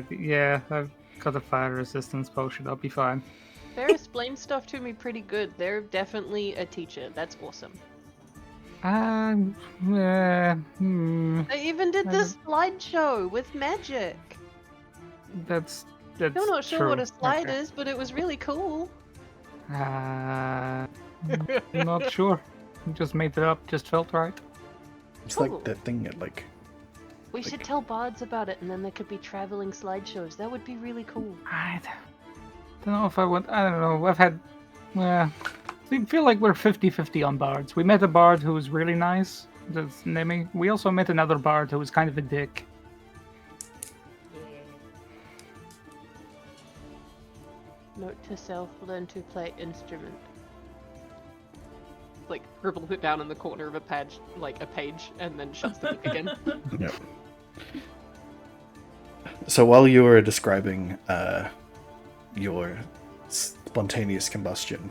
Yeah, I've got a fire resistance potion. I'll be fine.
Varys explained stuff to me pretty good. They're definitely a teacher. That's awesome. They even did
I
this slideshow with magic.
That's
Still not sure what
true.
a slide
Okay.
is, but it was really cool.
Not sure. Just made it up. Just felt right.
It's
Cool.
like that thing at like
We should tell bards about it, and then there could be traveling slideshows. That would be really cool.
I don't know if I would. I don't know. I've had. I feel like we're 50-50 on bards. We met a bard who was really nice. That's Nemi. We also met another bard who was kind of a dick.
Note to self: learn to play instrument. Like scribbles it down in the corner of a page, and then shuts the book again.
Yep. So while you were describing your spontaneous combustion,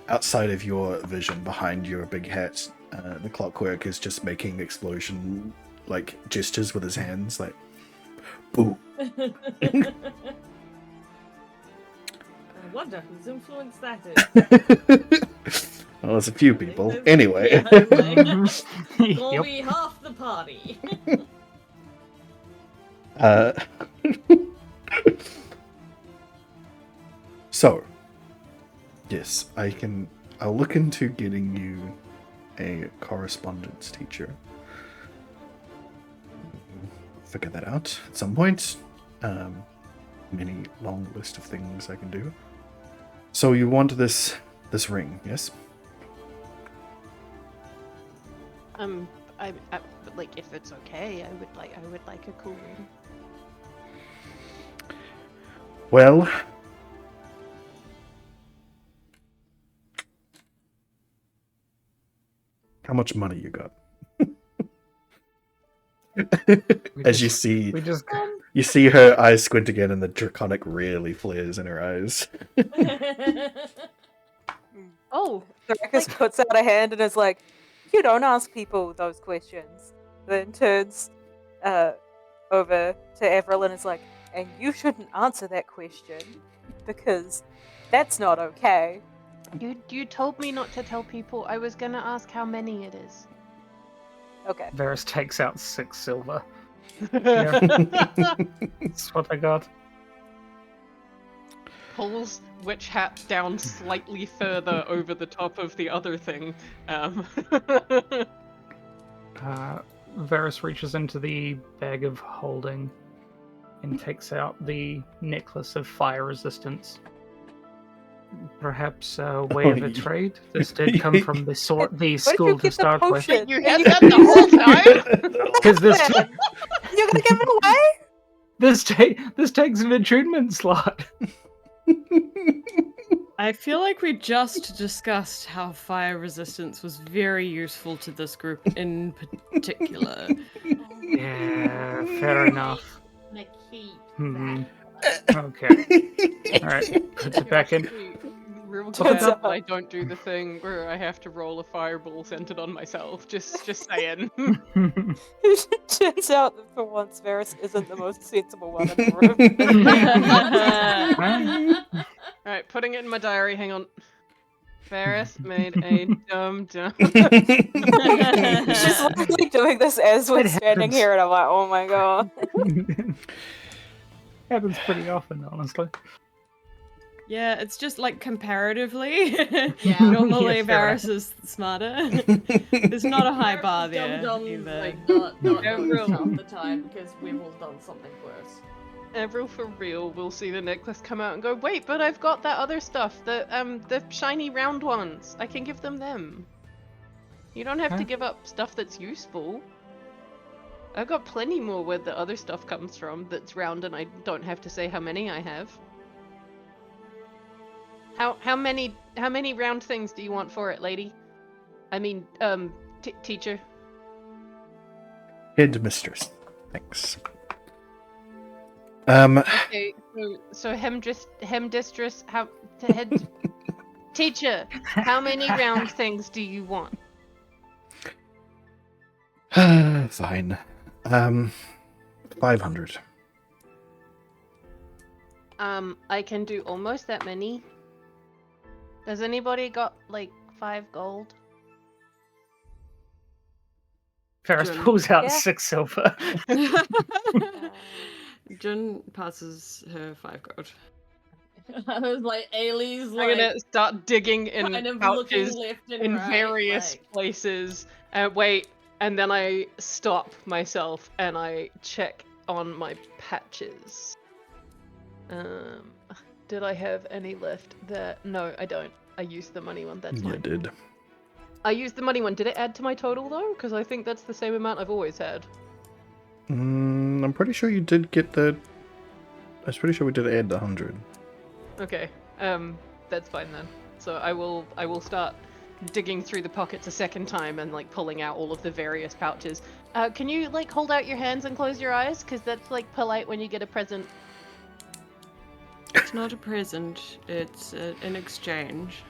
outside of your vision, behind your big hat, the clockwork is just making explosion like gestures with his hands, like boo.
I wonder whose influence that is.
Well, there's a few people. Anyway.
Call
Yep.
me half the party.
So, yes, I'll look into getting you a correspondence teacher. Figure that out at some point. Many long list of things I can do. So you want this ring, yes?
I like if it's okay, I would like a cool ring.
Well, how much money you got? As you see, you see her eyes squint again, and the draconic really flares in her eyes.
Oh,
Thrakus puts out a hand and is like, "You don't ask people those questions." Then turns over to Avril and is like, "And you shouldn't answer that question because that's not okay."
you told me not to tell people. I was gonna ask how many it is.
Okay.
Varys takes out 6 silver. That's what I got.
Pulls witch hat down slightly further over the top of the other thing.
Varys reaches into the bag of holding and takes out the necklace of fire resistance. Perhaps a way of a trade. This did come from the school to start with.
You had that the whole time?
Because this
You're gonna give it away?
this takes an attunement slot.
I feel like we just discussed how fire resistance was very useful to this group in particular.
Yeah, fair enough.
Gonna keep
Hmm. Okay. Alright, puts it back in.
Real
Turns
glad
out-
I don't do the thing where I have to roll a fireball centered on myself. Just saying.
Turns out that for once Varys isn't the most sensible one in the room.
Alright, putting it in my diary. Hang on. Varys made a dumb.
She's literally doing this as we're
It
standing
happens.
here, and I'm like, oh my god.
Happens pretty often, honestly.
Yeah, it's just like comparatively.
Yeah.
Normally
Yeah, fair
Varys is smarter. There's not a high bar there either.
Like, not
Avril.
half the time because we've all done something worse.
Avril for real will see the necklace come out and go, wait, but I've got that other stuff, the shiny round ones. I can give them. You don't have to
Huh?
give up stuff that's useful. I've got plenty more where the other stuff comes from that's round, and I don't have to say how many I have. How many round things do you want for it, lady? I mean, teacher.
Headmistress. Thanks.
Okay, so hemdistress, head teacher, how many round things do you want?
Fine. 500.
I can do almost that many. Has anybody got like 5 gold?
Ferris
Jun.
pulls out
Yeah.
6 silver.
Jun passes her 5 gold.
I was like, Ailey's
I'm
like
gonna start digging in
kind of
pouches
looking left and
in
right,
various
like,
places. Wait, and then I stop myself and I check on my patches. Did I have any left there? No, I don't. I used the money one. That's
You
mine.
did.
I used the money one. Did it add to my total though? Because I think that's the same amount I've always had.
I'm pretty sure you did get the. I was pretty sure we did add the 100.
Okay. That's fine then. So I will start digging through the pockets a second time and like pulling out all of the various pouches. Can you like hold out your hands and close your eyes? Because that's like polite when you get a present.
It's not a present, it's an exchange.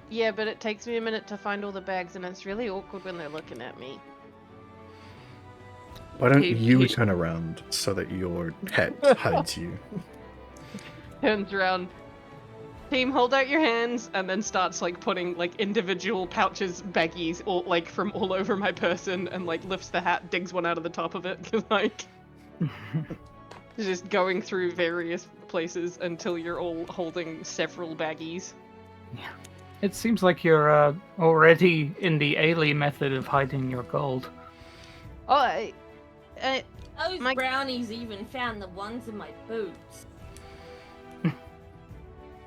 Yeah, but it takes me a minute to find all the bags and it's really awkward when they're looking at me.
Why don't
He-
you
he-
turn around so that your hat hides you?
Turns around. Team, hold out your hands, and then starts like putting like individual pouches, baggies, all like from all over my person, and like lifts the hat, digs one out of the top of it, like just going through various places until you're all holding several baggies.
It seems like you're already in the Ailey method of hiding your gold.
Oh,
those
My-
brownies even found the ones in my boots.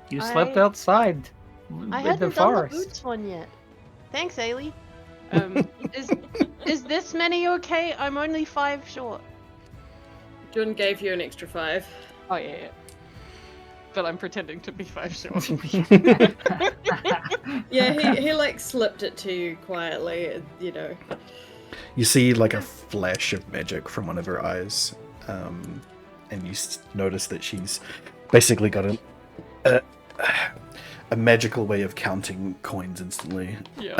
You slept
I
outside
I
in the
hadn't done the
forest.
boots one yet. Thanks, Ailey. Is this many okay? I'm only 5 short.
Jun gave you an extra 5.
Oh yeah. But I'm pretending to be 5 short.
Yeah, he like slipped it to you quietly, you know.
You see like a flash of magic from one of her eyes, and you notice that she's basically got a magical way of counting coins instantly,
Yeah.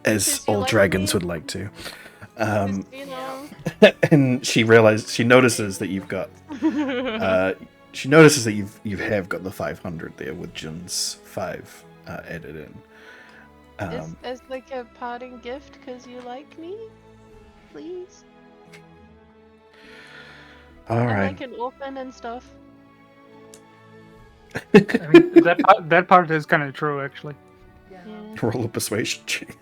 as
Because you
all
like
dragons
me.
would like to.
You know.
And she notices that you've got. She notices that you have got the 500 there with Jun's 5 added in.
As like a parting gift because you like me? Please?
All
I'm
right.
like an orphan and stuff.
I mean, that part is kind of true, actually.
Yeah.
Roll a persuasion check.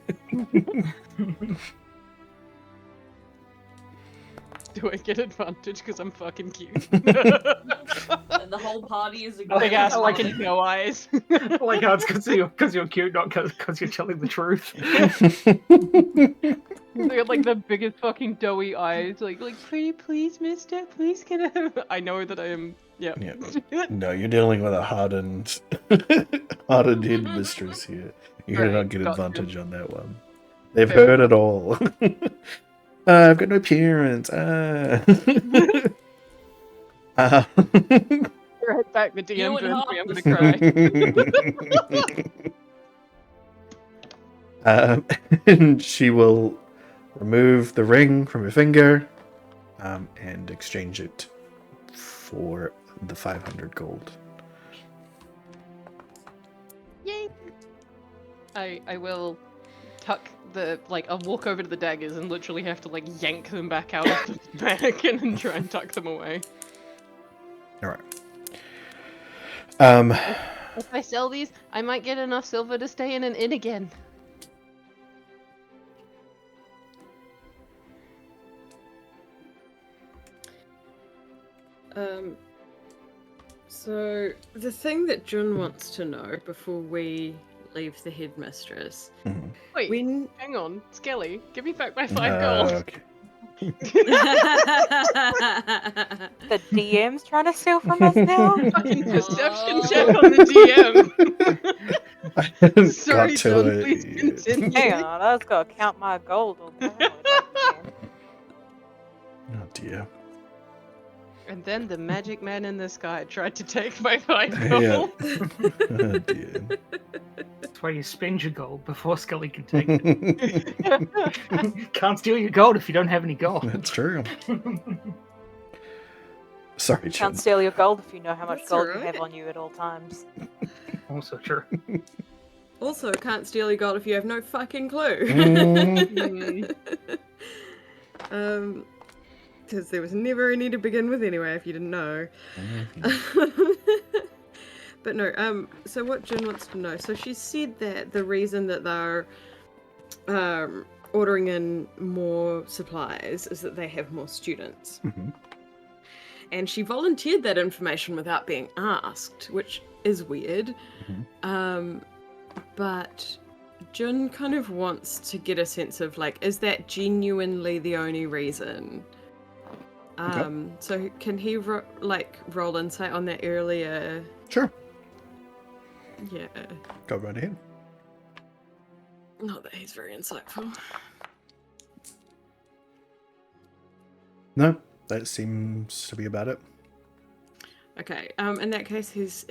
Do I get advantage because I'm fucking cute?
And the whole party is a
Big ass
like
fucking no eyes.
Like how it's because you're cute, not because you're telling the truth.
They got like the biggest fucking doughy eyes. Like pretty please, mister. Please can I have... I know that I am... Yeah.
Yeah. No, you're dealing with a hardened head mistress here. You're
Right,
not get
gotcha.
advantage on that one. They've
Fair
heard it all. I've got no parents.
Right back, the
You
DM
and
burns me, I'm
Hobbs.
gonna cry.
And she will remove the ring from her finger and exchange it for the 500 gold.
Yay! I will tuck the I'll walk over to the daggers and literally have to yank them back out of the bag and then try and tuck them away.
All right.
If I sell these, I might get enough silver to stay in an inn again.
So the thing that Jun wants to know before we leave the headmistress,
Mhm.
Wait,
when
hang on, Skelly, give me back my 5 gold.
Okay.
The DM's trying to steal from us now?
Fucking perception
Oh.
check on the DM.
I haven't
Sorry,
got to
John,
it
please
yet.
continue.
Hang on, I was gonna count my gold.
Oh dear.
And then the magic man in the sky tried to take my 5
Yeah.
gold.
Oh dear.
That's why you spend your gold before Scully can take it. Can't steal your gold if you don't have any gold.
That's true. Sorry, Jim.
Can't steal your gold if you know how much
That's
gold you
alright.
have on you at all times.
Also true.
Also, can't steal your gold if you have no fucking clue. Because there was never any to begin with anyway, if you didn't know. But no, so what Jen wants to know, so she said that the reason that they're ordering in more supplies is that they have more students.
Mm-hmm.
And she volunteered that information without being asked, which is weird.
Mm-hmm.
But Jun kind of wants to get a sense of, like, is that genuinely the only reason?
Okay.
So can he roll insight on that earlier?
Sure.
Yeah.
Go right ahead.
Not that he's very insightful.
No, that seems to be about it.
Okay. In that case, he's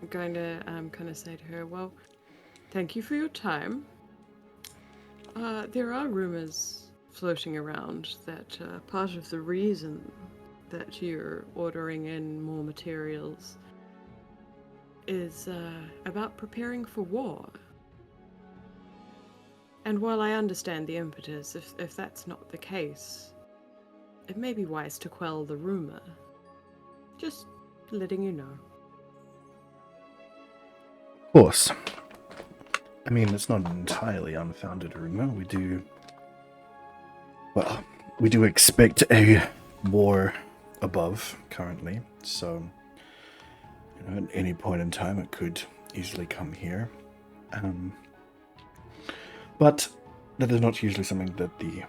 going to kind of say to her, well, thank you for your time. There are rumors floating around that part of the reason that you're ordering in more materials is about preparing for war. And while I understand the impetus, if that's not the case, it may be wise to quell the rumor. Just letting you know.
Of course. I mean, it's not an entirely unfounded rumor. We do expect a war above currently, so at any point in time it could easily come here. But that is not usually something that the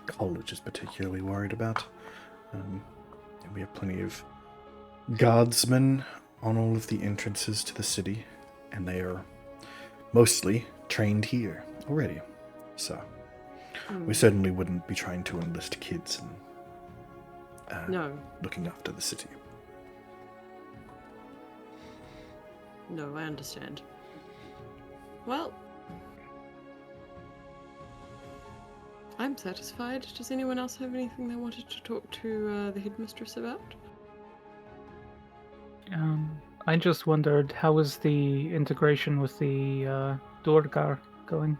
college is particularly worried about. We have plenty of guardsmen on all of the entrances to the city, and they are mostly trained here already. So we certainly wouldn't be trying to enlist kids and
No.
looking after the city.
No, I understand. Well, I'm satisfied. Does anyone else have anything they wanted to talk to the headmistress about?
I just wondered, how is the integration with the Durgar going?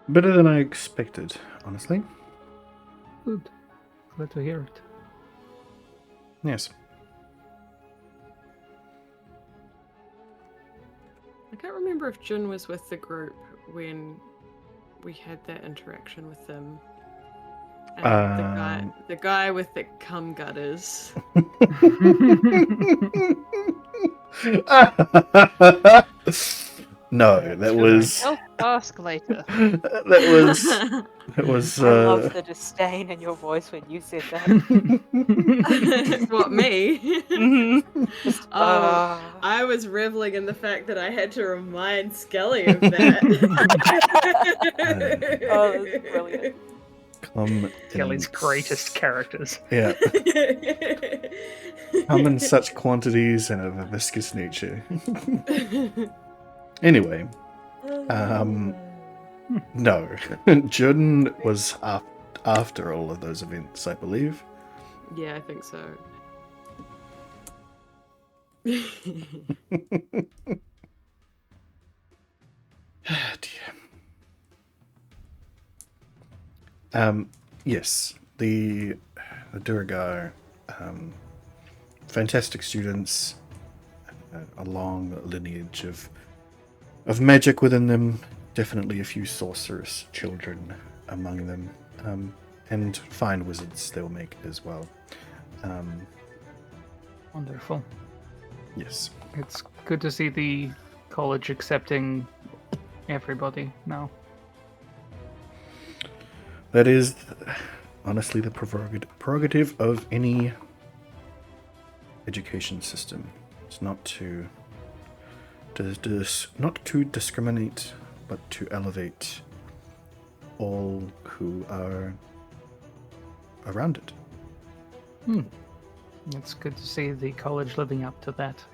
Better than I expected, honestly.
Good. Glad to hear it.
Yes.
I can't remember if Jun was with the group when we had that interaction with them. And the guy with the cum gutters.
No, that was
I'll ask later.
that was
I love the disdain in your voice when you said that.
What, me?
Just,
I was reveling in the fact that I had to remind Skelly of that.
oh, that's brilliant.
Kelly's greatest characters.
Yeah. Come in such quantities and of a viscous nature. Anyway, no. Jun was after all of those events, I believe.
Yeah, I think so.
Dear. Yes, the Durgar, fantastic students, a long lineage of magic within them, definitely a few sorceress children among them, and fine wizards they'll make as well.
Wonderful.
Yes.
It's good to see the college accepting everybody now.
That is honestly the prerogative of any education system. It's not to discriminate, but to elevate all who are around it.
It's good to see the college living up to that.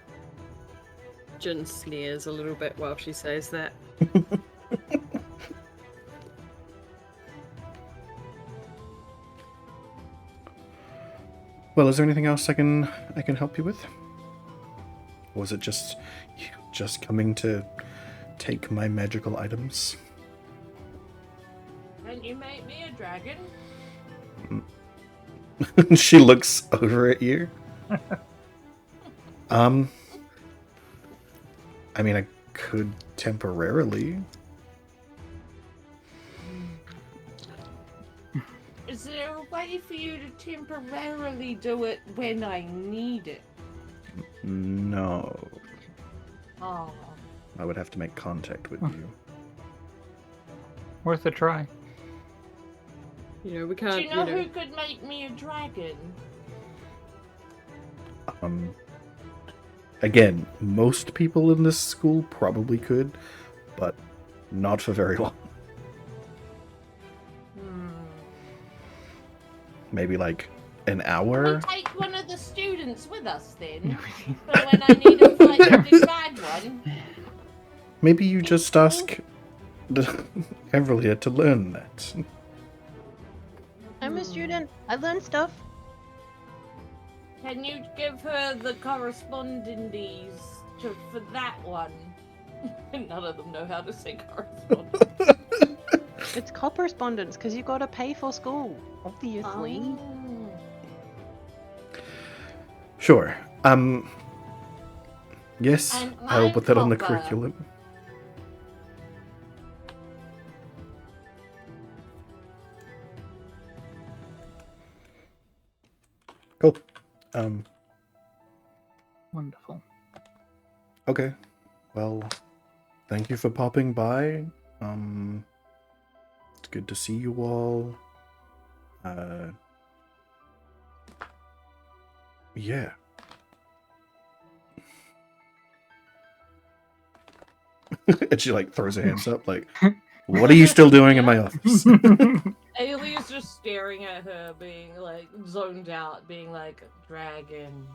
Jun sneers a little bit while she says that.
Well, is there anything else I can help you with? Or was it just just coming to take my magical items.
Can you make me a dragon?
She looks over at you. I mean, I could temporarily.
Is there a way for you to temporarily do it when I need it?
No.
Oh.
I would have to make contact with you.
Worth a try.
You know, we
Do
can't.
you know who could make me a dragon?
Again, most people in this school probably could, but not for very long. Maybe like an hour.
Can we take one of the students with us then? So when I need a fight to decide one.
Maybe you just ask Everlia to learn that.
I'm a student. I learn stuff.
Can you give her the correspondencies for that one? None of them know how to say correspondence.
It's correspondence because you gotta pay for school, obviously.
Oh.
Sure. Yes,
And
I will put that on the
copper.
curriculum. Cool.
Wonderful.
Okay. Well, thank you for popping by. It's good to see you all. Yeah. And she like throws her hands up like, what are you still doing in my office?
Ailey's just staring at her, being like zoned out, being like, dragon.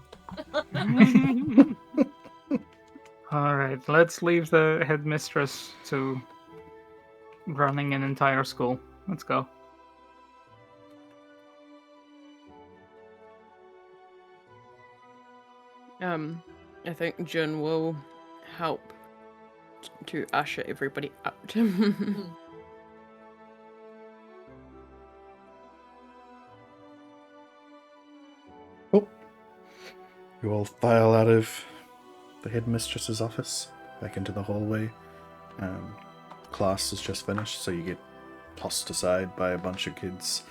Alright, let's leave the headmistress to running an entire school. Let's go.
I think Jin will help to usher everybody out.
Oh. You all file out of the headmistress's office, back into the hallway. Class has just finished, so you get tossed aside by a bunch of kids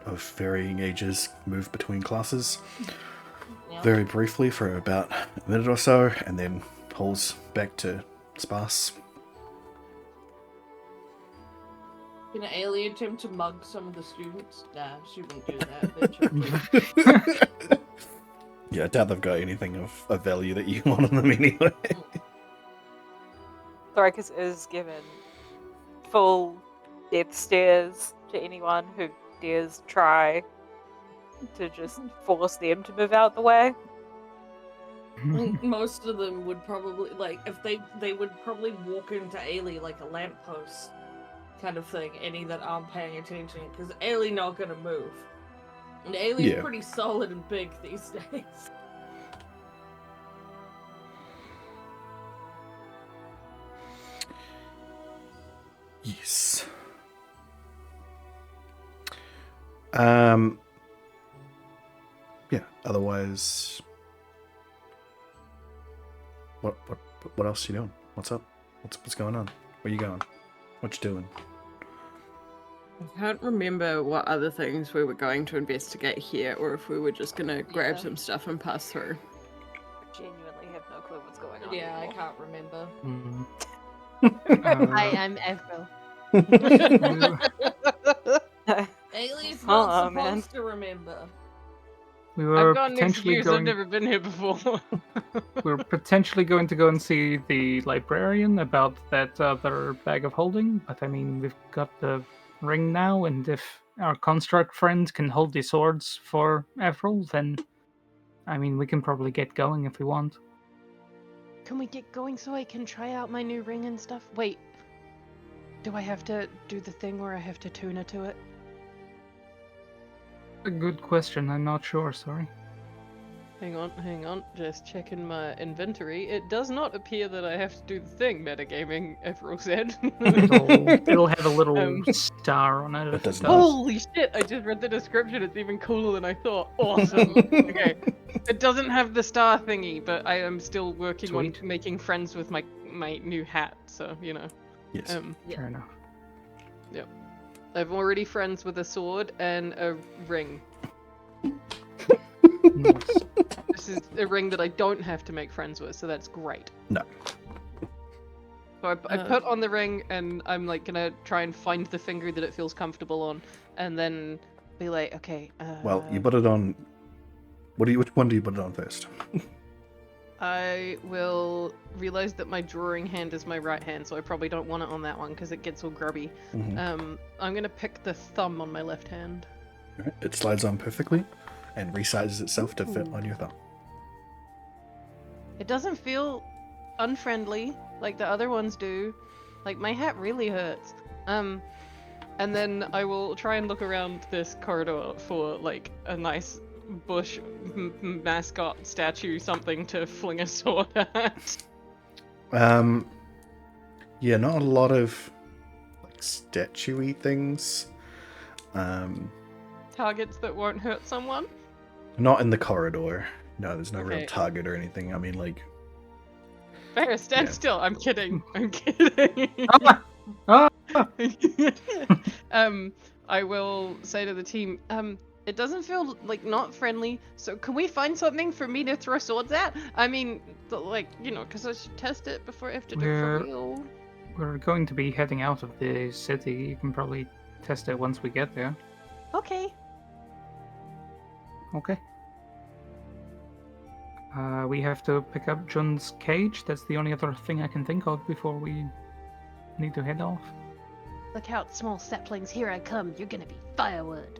of varying ages, move between classes.
Yeah.
Very briefly for about a minute or so, and then pulls back to sparse.
Can Ailey attempt to mug some of the students? Nah, she won't do that.
Yeah, I doubt they've got anything of value that you want on them anyway.
Thoricus is given full death stares to anyone who dares try to just force them to move out the way.
Most of them would probably, like, if they would probably walk into Ailey like a lamppost kind of thing, any that aren't paying attention, because Ailey not gonna move. And Ailey's
Yeah.
pretty solid and big these days.
Yes. Yeah, otherwise what else are you doing? What's up? What's going on? Where you going? What you doing?
I can't remember what other things we were going to investigate here, or if we were just gonna grab
Yeah.
some stuff and pass through.
Genuinely have no clue what's going on.
Yeah, I
anymore.
can't remember.
Hi, I'm Evril.
Ailey's
Oh,
not supposed
man.
to remember.
We were
I've got an
potentially
excuse. I've
going.
never been here before.
We're potentially going to go and see the librarian about that other bag of holding, but I mean, we've got the ring now, and if our construct friend can hold the swords for Avril, then I mean, we can probably get going if we want.
Can we get going so I can try out my new ring and stuff? Wait, do I have to do the thing where I have to tune it to it?
A good question. I'm not sure. Sorry.
Hang on. Just checking my inventory. It does not appear that I have to do the thing, metagaming, Everall said.
It'll have a little star on it.
It
If
does
it
not.
does.
Holy shit, I just read the description. It's even cooler than I thought. Awesome. Okay. It doesn't have the star thingy, but I am still working
Sweet.
on making friends with my new hat, so, you know.
Yes.
Fair enough.
I'm already friends with a sword and a ring.
Nice.
This is a ring that I don't have to make friends with, so that's great.
No.
So I put on the ring, and I'm like gonna try and find the finger that it feels comfortable on, and then be like, okay.
Well, you put it on. Which one do you put it on first?
I will realize that my drawing hand is my right hand, so I probably don't want it on that one because it gets all grubby.
Mhm.
I'm gonna pick the thumb on my left hand.
Alright, it slides on perfectly and resizes itself to fit on your thumb.
It doesn't feel unfriendly like the other ones do. Like, my hat really hurts. And then I will try and look around this corridor for, like, a nice bush mascot statue, something to fling a sword at.
Yeah, not a lot of like statuey things.
Targets that won't hurt someone.
Not in the corridor. No, there's no real
Okay.
target or anything. I mean, like,
Fair, stand
Yeah.
still. I'm kidding. I'm kidding.
Ah!
I will say to the team, it doesn't feel like not friendly, so can we find something for me to throw swords at? I mean, like, you know, because I should test it before I have to do it for real.
We're going to be heading out of the city. You can probably test it once we get there.
Okay.
Okay. We have to pick up Jun's cage. That's the only other thing I can think of before we need to head off.
Look out, small saplings, here I come. You're gonna be firewood.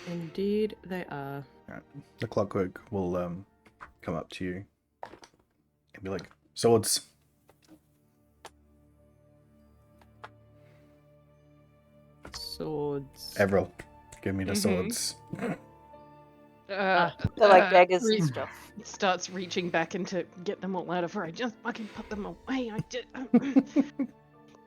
Indeed, they are.
the clockwork will come up to you and be like, swords.
Swords.
Everall, give me the swords.
They're like daggers
Re-
and stuff.
Starts reaching back in to get them all out of her. I just fucking put them away. I did.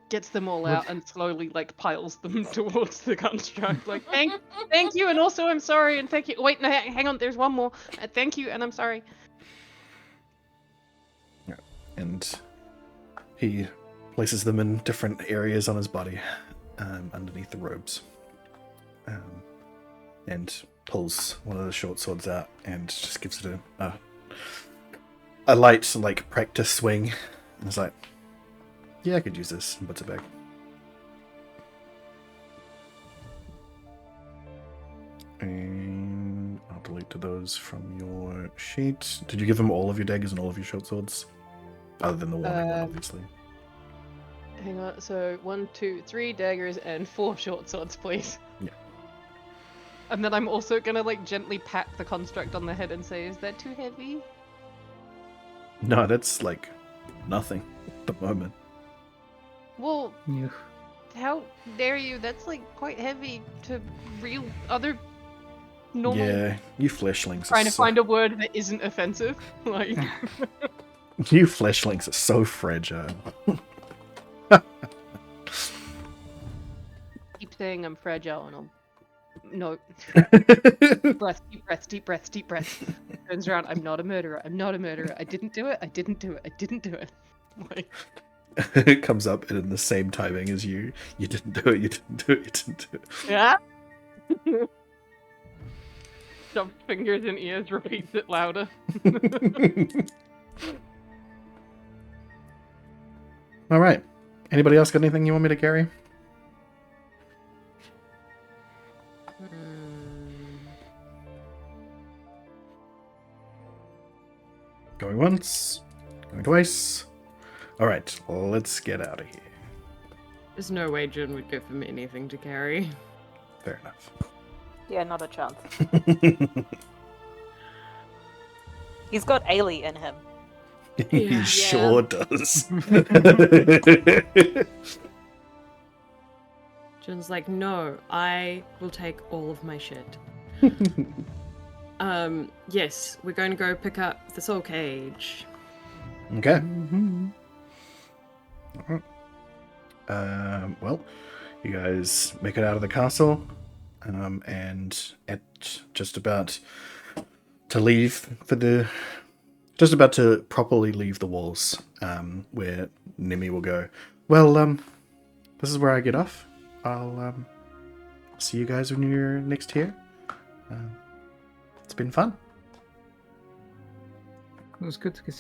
Gets them all out and slowly like piles them towards the construct. Like, thank you, and also I'm sorry, and thank you. Wait, no, hang on. There's one more. Thank you, and I'm sorry.
And he places them in different areas on his body, underneath the robes, and pulls one of the short swords out and just gives it a light, like, practice swing. And it's like, yeah, I could use this, and puts it back. And I'll delete those from your sheet. Did you give him all of your daggers and all of your short swords? Other than the warning one, obviously.
Hang on. So 1, 2, 3 daggers and 4 short swords, please.
Yeah.
And then I'm also gonna like gently pat the construct on the head and say, "Is that too heavy?"
No, that's like nothing at the moment.
Well,
Yeah.
how dare you? That's like quite heavy to real other normal.
Yeah, you fleshlings.
Trying to find a word that isn't offensive. Like,
You fleshlings are so fragile.
keep saying I'm fragile and I'll. No. Breath, deep breaths, deep breaths, deep breaths. Turns around. I'm not a murderer. I'm not a murderer. I didn't do it. I didn't do it. I didn't do it. Like,
It comes up in the same timing as you. You didn't do it. You didn't do it. You didn't do it.
yeah. Shoved fingers in ears, repeats it louder.
All right. Anybody else got anything you want me to carry? Going once. Going twice. All right. Let's get out of here.
There's no way Jun would give him anything to carry.
Fair enough.
Yeah, not a chance. He's got Ailey in him.
He
Yeah.
sure does.
Jun's like, no, I will take all of my shit. Yes, we're going to go pick up the soul cage.
Okay.
Mm-hmm.
Well, you guys make it out of the castle, and at just about to leave for the, just about to properly leave the walls, where Nimi will go. Well, this is where I get off. I'll see you guys when you're next here. It's been fun.
It was good to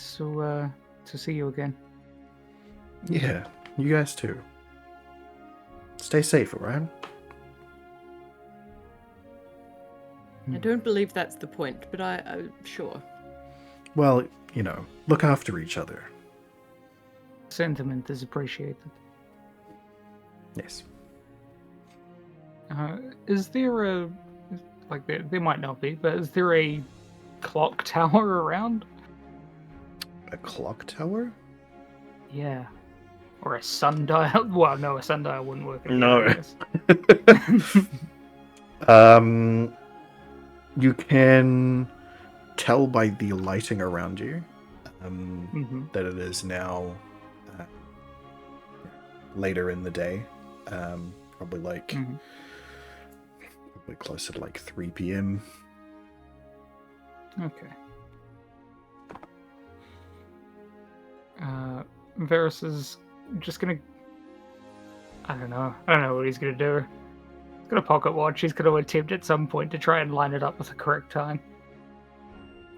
see you again.
Yeah, you guys too. Stay safe, alright?
I don't believe that's the point, but I'm sure.
Well, look after each other.
Sentiment is appreciated.
Yes.
Is there a there might not be, but is there a clock tower around?
A clock tower?
Yeah. Or a sundial? Well, no, a sundial wouldn't work.
No.
I guess.
You can tell by the lighting around you that it is now later in the day. Probably probably closer to like 3 p.m.
Okay. Varus is just gonna. I don't know what he's gonna do. He's gonna pocket watch. He's gonna attempt at some point to try and line it up with the correct time.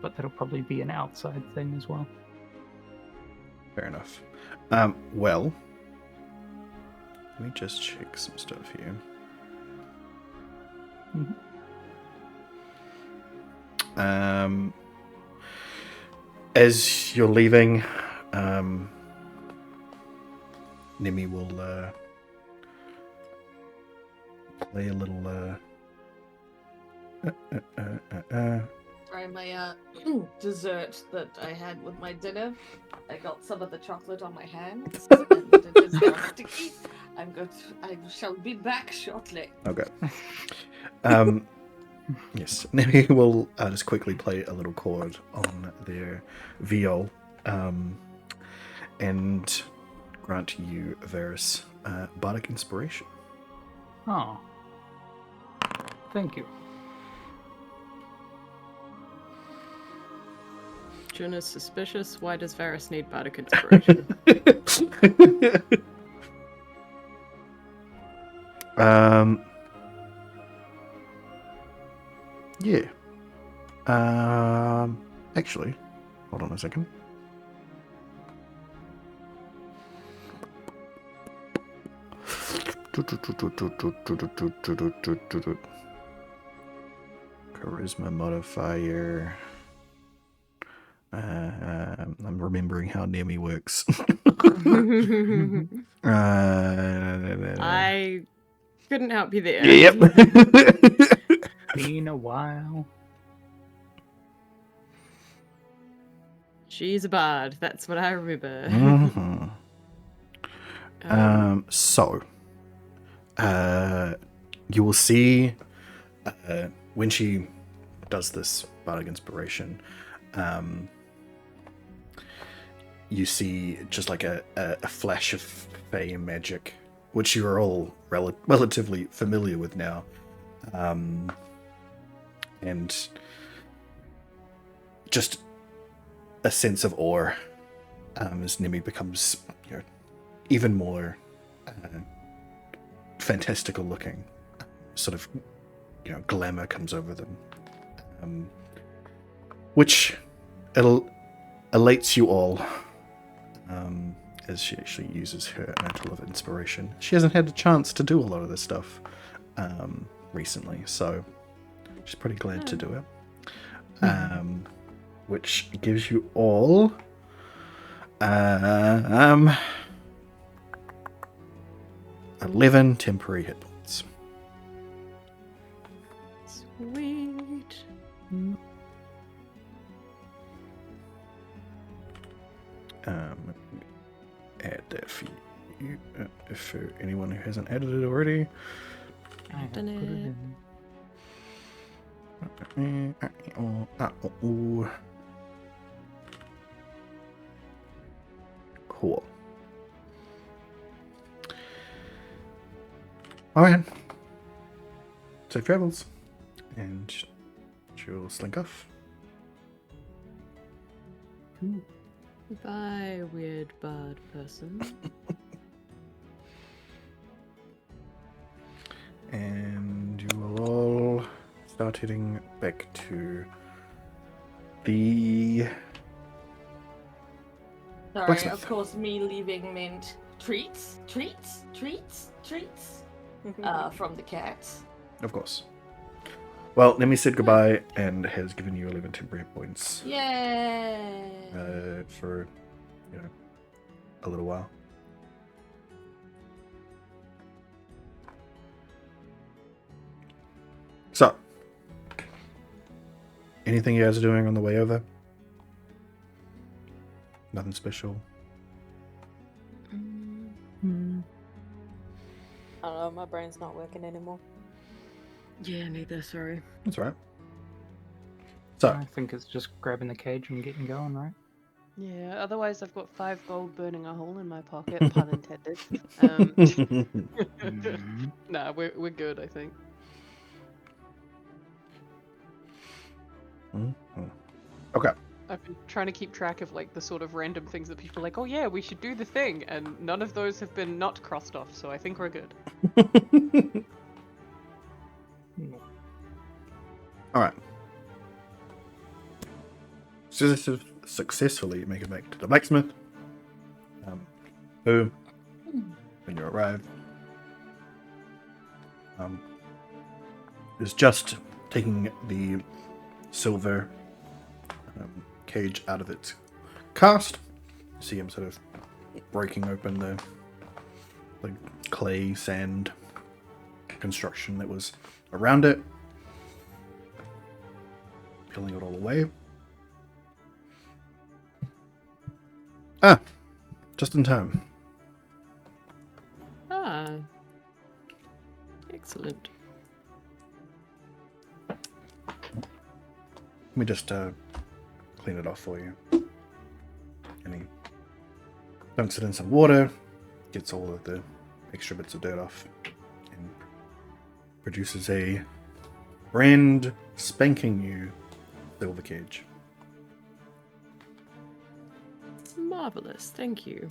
But that'll probably be an outside thing as well.
Fair enough. Well, let me just check some stuff here.
Mm-hmm.
As you're leaving, Nimi will play a little
Try my dessert that I had with my dinner. I got some of the chocolate on my hands, and it is now sticky. I shall be back shortly.
Okay. Yes, Nimi will just quickly play a little chord on their viol, and grant you Varus bardic inspiration.
Oh. Thank you.
Jun is suspicious. Why does Varus need bardic inspiration?
Yeah. Actually, hold on a second. Charisma modifier. I'm remembering how Nemi works.
I couldn't help you there.
Yep.
Been a while.
She's a bard. That's what I remember.
Mm-hmm. So, you will see when she does this bardic inspiration, you see just like a flash of fey magic, which you are all relatively familiar with now, and just a sense of awe as Nimi becomes even more fantastical looking. Sort of glamour comes over them, which elates you all, as she actually uses her mantle of inspiration. She hasn't had a chance to do a lot of this stuff recently, so she's pretty glad to do it. Which gives you all 11 temporary hit points.
Sweet.
Add that for you, for anyone who hasn't added it already.
I have
Done
put it
it.
in.
Cool. Alright. Safe travels. And she'll slink off.
Bye, weird bird person.
And you will all start heading back to the
Sorry,
blacksmith.
of course, me leaving meant treats from the cats.
Of course. Well, Nemi said goodbye and has given you 11 temporary points
Yay!
for, a little while. So, anything you guys are doing on the way over? Nothing special.
I don't know, my brain's not working anymore.
Yeah, neither, sorry.
That's all right. So,
I think it's just grabbing the cage and getting going, right?
Yeah, otherwise I've got 5 gold burning a hole in my pocket, pun intended. Nah, we're good, I think.
Okay.
I've been trying to keep track of like the sort of random things that people are like, oh yeah, we should do the thing, and none of those have been not crossed off, so I think we're good.
All right. Successfully make it back to the blacksmith. Who, when you arrive, is just taking the silver cage out of its cast. You see him sort of breaking open the clay sand construction that was around it, peeling it all away. Ah, just in time.
Ah. Excellent.
Let me just clean it off for you. And he dunks it in some water, gets all of the extra bits of dirt off, and produces a brand spanking new silver cage.
Marvelous, thank you.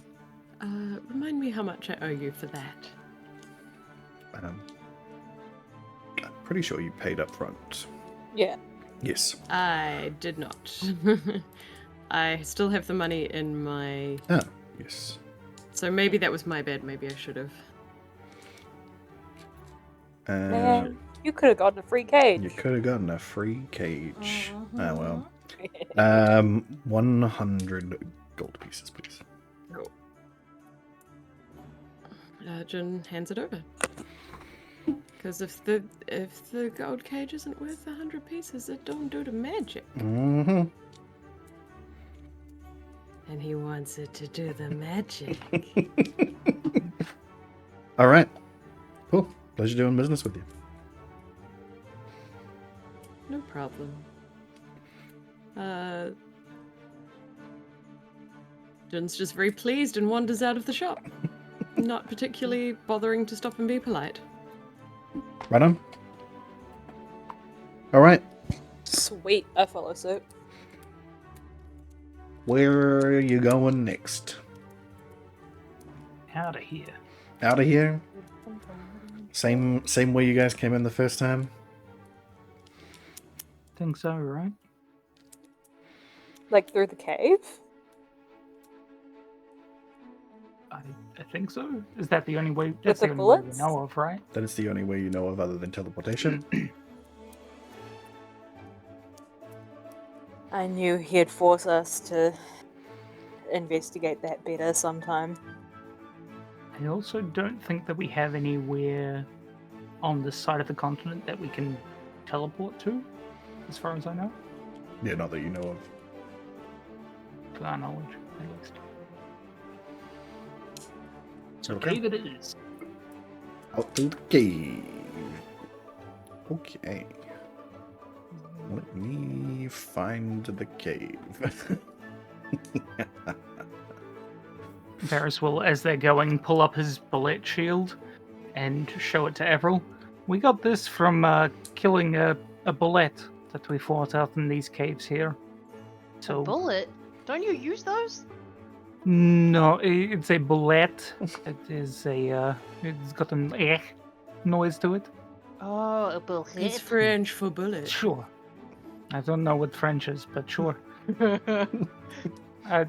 Remind me how much I owe you for that.
I'm pretty sure you paid up front.
Yeah.
Yes.
I did not. I still have the money in my...
Ah, yes.
So maybe that was my bad, maybe I should have.
Man, you could have gotten a free cage.
You could have gotten a free cage. Ah, well. 100 gold pieces, please.
Cool. Jin hands it over. Because if the gold cage isn't worth 100 pieces, it don't do the magic.
Mm-hmm.
And he wants it to do the magic.
All right. Cool. Pleasure doing business with you.
No problem. Jin's just very pleased and wanders out of the shop. Not particularly bothering to stop and be polite.
Right on. All right.
Sweet, I follow suit.
Where are you going next?
Out of here.
Out of here? Same way you guys came in the first time?
Think so, right?
Like through the cave?
I think so. Is that the only way?
With
That's
the
the only way we
bullets?
know of, right?
That is the only way you know of other than teleportation.
I knew he'd force us to investigate that better sometime.
I also don't think that we have anywhere on this side of the continent that we can teleport to, as far as I know.
Yeah, not that you know of.
To our knowledge, at least. So
Okay.
cave it is.
Out through the cave. Okay. Let me find the cave.
Varys will, as they're going, pull up his bullet shield and show it to Everil. We got this from killing a bullet that we fought out in these caves here.
A bullet? Don't you use those?
No, it's a bullet. It is a. It's got an noise to it.
Oh, a bullet.
It's French for bullet.
Sure. I don't know what French is, but sure. It's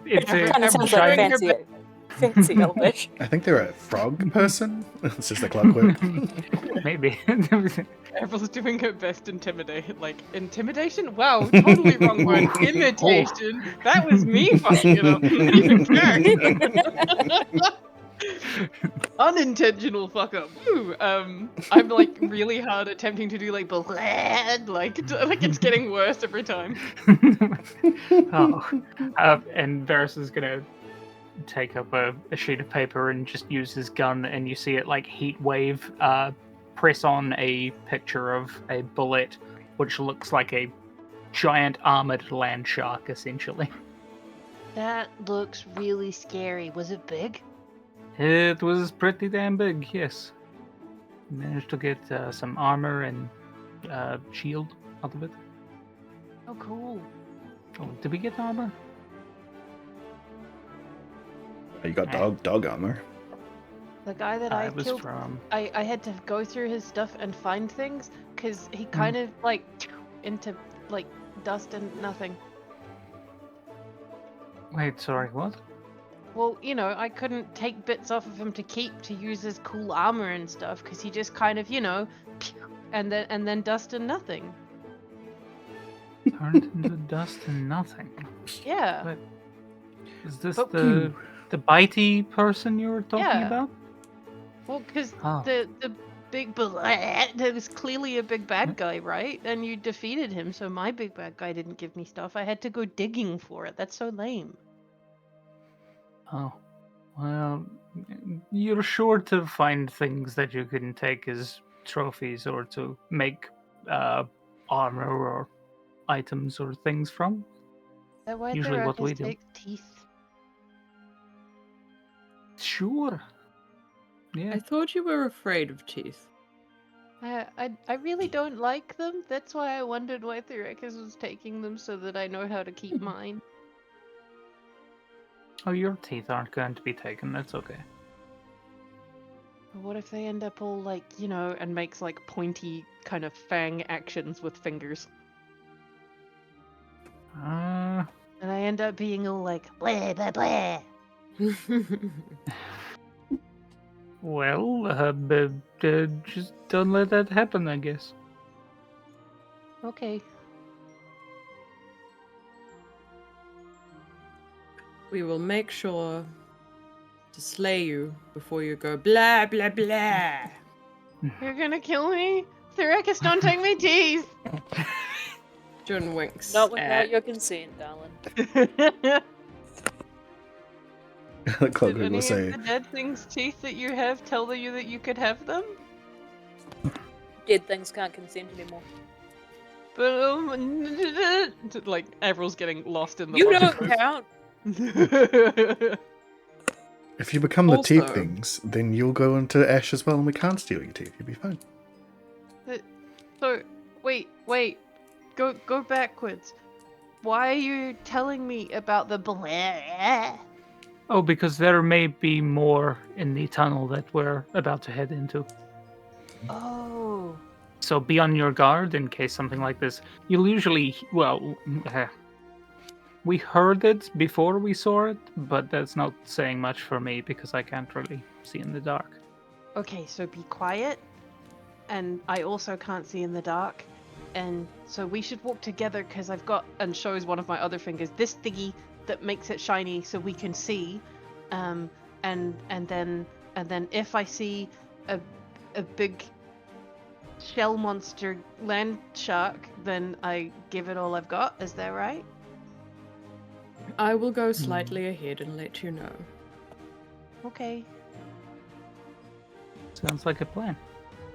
It kind
a
of sounds like fancy Elvish.
I think they're a frog person. It's just a clockwork.
Maybe.
Everyone's doing her best intimidation? Wow, totally wrong word. Imitation. That was me fucking it up. Not even fair. Unintentional fuck up. Woo. I'm like really hard attempting to do like bleh, like it's getting worse every time.
And Varys is gonna take up a sheet of paper and just use his gun, and you see it like heat wave press on a picture of a bullet which looks like a giant armored land shark, essentially.
That looks really scary. Was it big?
It was pretty damn big, yes. Managed to get some armor and shield out of it.
Oh, cool.
Oh, did we get armor?
You got dog armor.
The guy that I
was
killed,
from...
I had to go through his stuff and find things, because he kind of, like, into, like, dust and nothing.
Wait, sorry, what?
Well, you know, I couldn't take bits off of him to keep to use as cool armor and stuff, because he just kind of, you know, and then dust and nothing.
Turned into dust and nothing.
Yeah.
But is this
But-
the bitey person you were talking
Yeah.
about?
Well, because
Oh.
the big there was clearly a big bad guy, right? And you defeated him, so my big bad guy didn't give me stuff. I had to go digging for it. That's so lame.
Oh. Well, you're sure to find things that you can take as trophies or to make armor or items or things from.
Is that why
Usually what we do.
take teeth?
Sure. Yeah.
I thought you were afraid of teeth.
I really don't like them. That's why I wondered why Therakis was taking them, so that I know how to keep mine.
Oh, your teeth aren't going to be taken. That's okay.
But what if they end up all like, you know, and makes like pointy kind of fang actions with fingers? And I end up being all like, blah, blah, blah.
Well, just don't let that happen, I guess.
Okay.
We will make sure to slay you before you go blah blah blah.
You're gonna kill me? Therakis, don't take my teeth!
John winks.
Not without
at...
your consent, darling.
The
Did
clockwork
any
will
of
say,
the dead thing's teeth that you have tell you that you could have them?
Dead things can't consent anymore.
But like Averil's getting lost in the
You
logic
don't count.
if you become the teeth
Also-
things, then you'll go into ash as well and we can't steal your teeth. You'll be fine.
So, wait. Go backwards. Why are you telling me about the blah?
Oh, because there may be more in the tunnel that we're about to head into.
Oh.
So be on your guard in case something like this. You'll usually, we heard it before we saw it, but that's not saying much for me because I can't really see in the dark.
Okay, so be quiet. And I also can't see in the dark. And so we should walk together because I've got, and shows one of my other fingers, this thingy that makes it shiny so we can see. And then if I see a big shell monster land shark, then I give it all I've got. Is that right?
I will go slightly ahead and let you know.
Okay.
Sounds like a plan.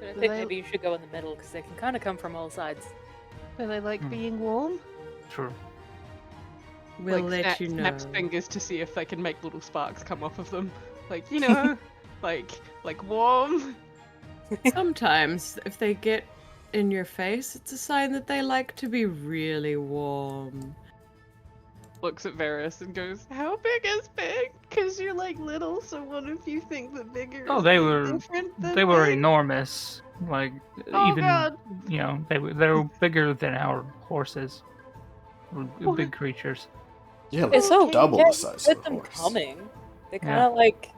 But I
Do
think
they-
maybe you should go in the middle because they can kind of come from all sides.
Do they like being warm?
True.
We'll
Like,
let you know.
snaps fingers to see if they can make little sparks come off of them. Like, like warm.
Sometimes, if they get in your face, it's a sign that they like to be really warm.
Looks at Varys and goes, "How big is big? Because you're like little, so what if you think that bigger
Oh,
is
they
like,
were
different than
they were
big?"
enormous. Like
Oh,
even
God.
they were bigger than our horses.
What?
Big creatures.
Yeah, like
It's so
double
yeah,
the
you
size
heard
of the
them
horse.
coming. They
Yeah.
kind of like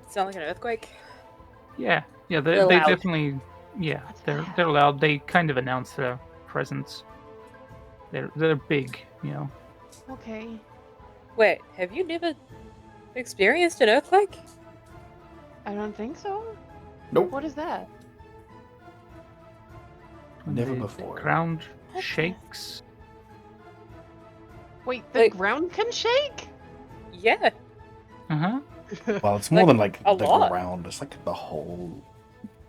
sound like an earthquake.
Yeah, they
They're loud.
definitely they're loud. They kind of announce their presence. They're big,
Okay.
Wait, have you never experienced an earthquake?
I don't think so.
Nope,
What is that?
When
never
the
before.
ground
What the-
shakes.
Wait, the
Like-
ground can shake?
Yeah.
Uh-huh.
Well, it's more
Like,
than like
a
the
lot.
ground. It's like the whole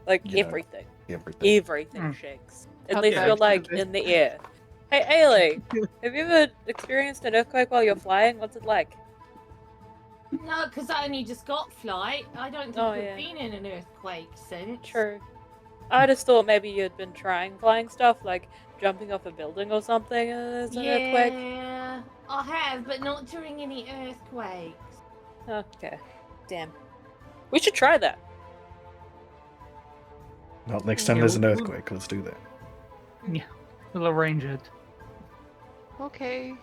Like
You know.
everything.
everything.
Everything shakes.
How
Unless
bad
you're
is
like
it?
in the air. Hey Ailey, have you ever experienced an earthquake while you're flying? What's it like?
No, because I only just got flight. I don't think
Oh,
we've
yeah.
been in an earthquake since.
True. I just thought maybe you'd been trying flying stuff, like jumping off a building or something as an earthquake.
Yeah, I have, but not during any earthquakes.
Okay. Damn. We should try that.
Well, next time
Yeah,
there's an
we'll-
earthquake, let's do that.
We'll arrange it.
Okay.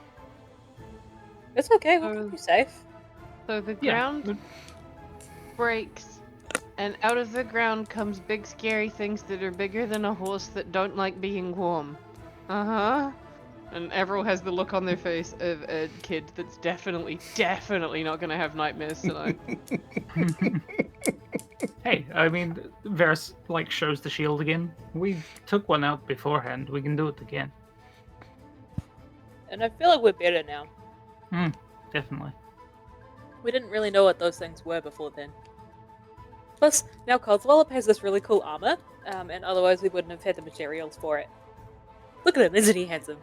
It's okay, we'll keep you safe.
So the
Yeah.
ground breaks, and out of the ground comes big scary things that are bigger than a horse that don't like being warm. Uh-huh. And Everil has the look on their face of a kid that's definitely not gonna have nightmares tonight.
Hey, I mean, Varys shows the shield again. We took one out beforehand. We can do it again.
And I feel like we're better now.
Definitely.
We didn't really know what those things were before then. Plus, now Codswallop has this really cool armor, and otherwise we wouldn't have had the materials for it. Look at him, isn't he handsome?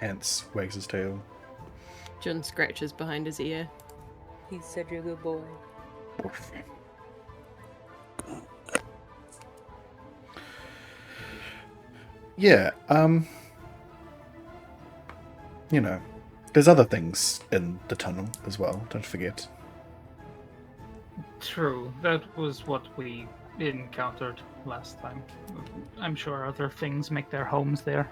Ants wags his tail.
Jun scratches behind his ear.
He's such a good boy.
Yeah, there's other things in the tunnel as well, don't forget.
True. That was what we encountered last time. I'm sure other things make their homes there.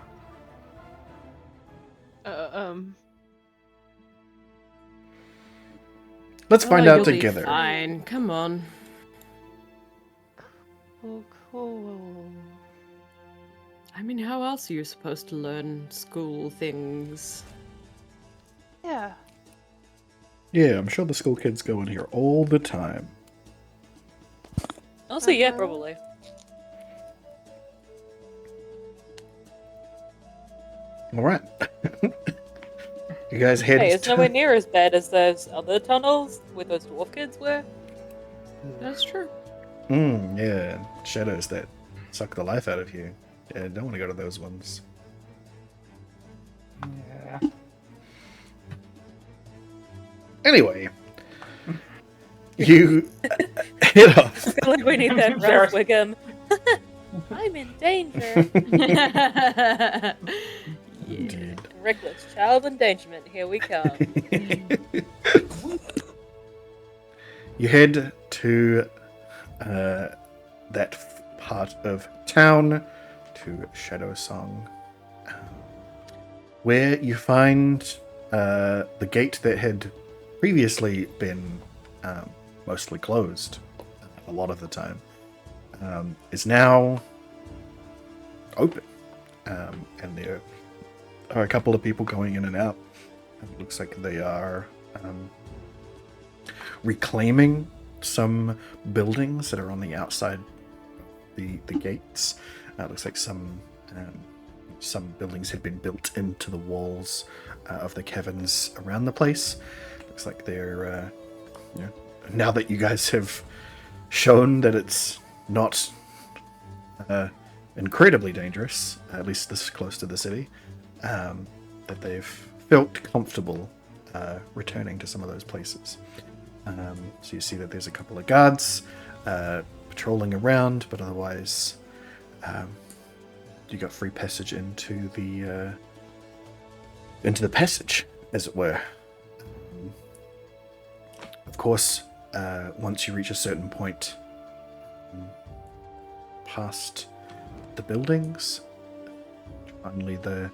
Let's find
Oh,
out
you'll be
together.
Fine, come on.
Oh, cool.
I mean, how else are you supposed to learn school things?
Yeah.
Yeah, I'm sure the school kids go in here all the time.
Also, yeah, probably.
Alright. You guys head
Hey, it's
to...
nowhere near as bad as those other tunnels where those dwarf kids were.
That's true.
Yeah. Shadows that suck the life out of you. Yeah, don't want to go to those ones.
Yeah.
Anyway. You head off.
I feel like we need that Ralph Wiggum. I'm in danger.
Indeed.
Reckless child endangerment. Here we come.
You head to that part of town, to Shadow Song, where you find the gate that had previously been mostly closed a lot of the time is now open, and there are a couple of people going in and out. It looks like they are reclaiming some buildings that are on the outside the gates. It looks like some buildings had been built into the walls of the caverns around the place. Looks like they're now that you guys have shown that it's not incredibly dangerous, at least this close to the city, that they've felt comfortable returning to some of those places. So you see that there's a couple of guards patrolling around, but otherwise you got free passage into the passage, as it were. Of course, once you reach a certain point past the buildings, finally the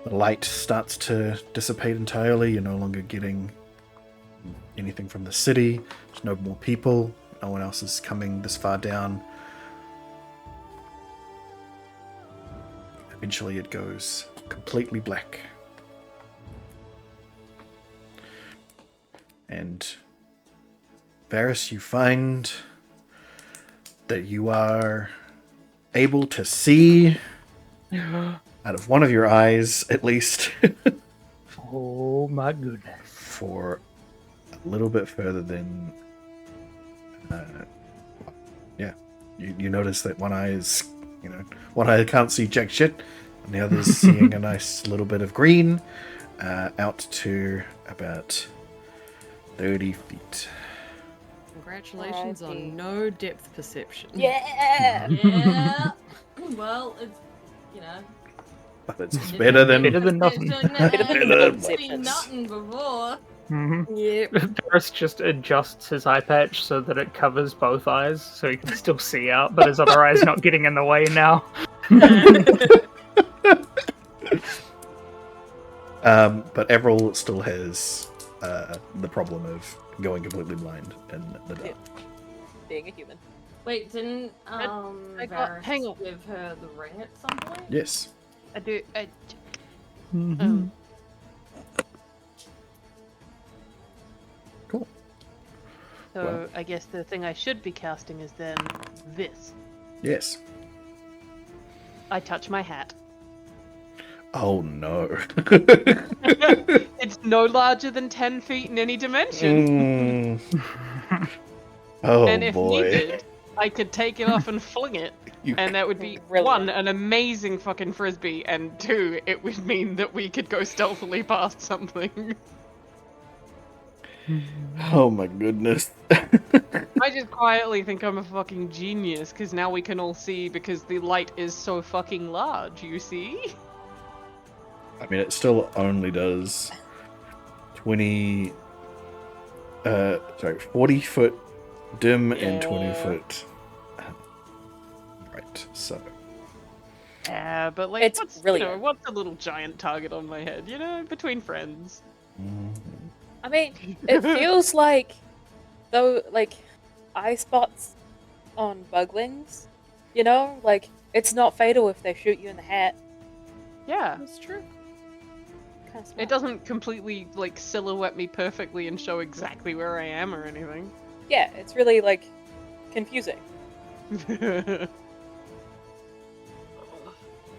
light starts to dissipate entirely. You're no longer getting anything from the city. There's no more people. No one else is coming this far down. Eventually it goes completely black. And Varys, you find that you are able to see out of one of your eyes, at least,
Oh my goodness.
for a little bit further than you notice that one eye is, one eye can't see jack shit, and the other's seeing a nice little bit of green out to about 30 feet.
Congratulations
Alrighty.
on no depth perception.
Yeah.
Yeah. Well, it's
But it's better than
Better than nothing.
Better than
seen nothing before.
Mm-hmm.
Yep.
Varys just adjusts his eye patch so that it covers both eyes, so he can still see out, but his other eye's not getting in the way now.
But Everil still has the problem of going completely blind in the dark.
Being a human.
Wait, didn't
I got-
Varys
hang on.
give her the ring at some point?
Yes.
I do.
Mm-hmm.
Cool.
So
Well.
I guess the thing I should be casting is then this.
Yes.
I touch my hat.
Oh no.
It's no larger than 10 feet in any dimension.
Oh
and if
boy.
needed, I could take it off and fling it.
You
And that would be,
Brilliant.
one, an amazing fucking frisbee, and two, it would mean that we could go stealthily past something.
Oh my goodness.
I just quietly think I'm a fucking genius, because now we can all see because the light is so fucking large, you see?
I mean, it still only does 40 foot dim and 20
Yeah.
foot. Right, so.
Yeah, but like,
It's
what's,
brilliant.
what's a little giant target on my head, between friends?
I mean, it feels like, though, like, eye spots on buglings, like, it's not fatal if they shoot you in the hat.
Yeah.
That's true.
Kinda smart.
It doesn't completely, like, silhouette me perfectly and show exactly where I am or anything.
Yeah, it's really, like, confusing.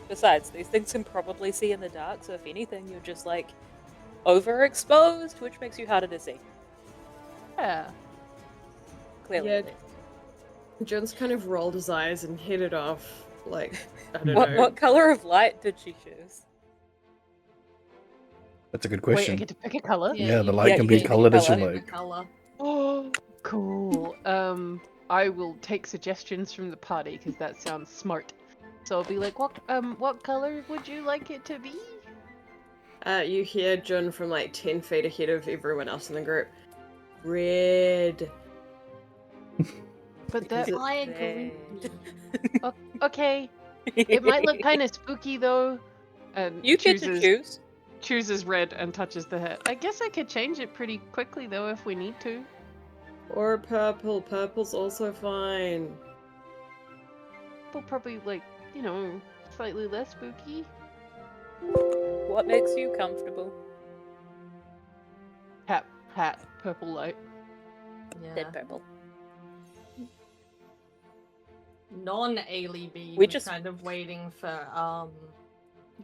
Besides, these things can probably see in the dark, so if anything, you're just, like, overexposed, which makes you harder to see.
Yeah.
Clearly.
Yeah. Jones kind of rolled his eyes and headed off, like, I don't
What,
know.
what color of light did she choose?
That's a good
Wait, I
question.
get to pick a color?
Yeah, the
you
light
Yeah,
can
you
be
get
colored as you
color.
like.
Color.
Oh, cool. I will take suggestions from the party because that sounds smart. So I'll be like, what color would you like it to be?
You hear Jun from like 10 feet ahead of everyone else in the group. Red.
But
Because
that,
it-
I agree.
okay. It might look kind of spooky though. And
You get to choose.
chooses red and touches the hat. I guess I could change it pretty quickly though if we need to.
Or purple. Purple's also fine.
We'll probably like, slightly less spooky.
What makes you comfortable?
Hat, purple light.
Yeah.
Then purple.
Non-Ailey B
We
was
just-
kind of waiting for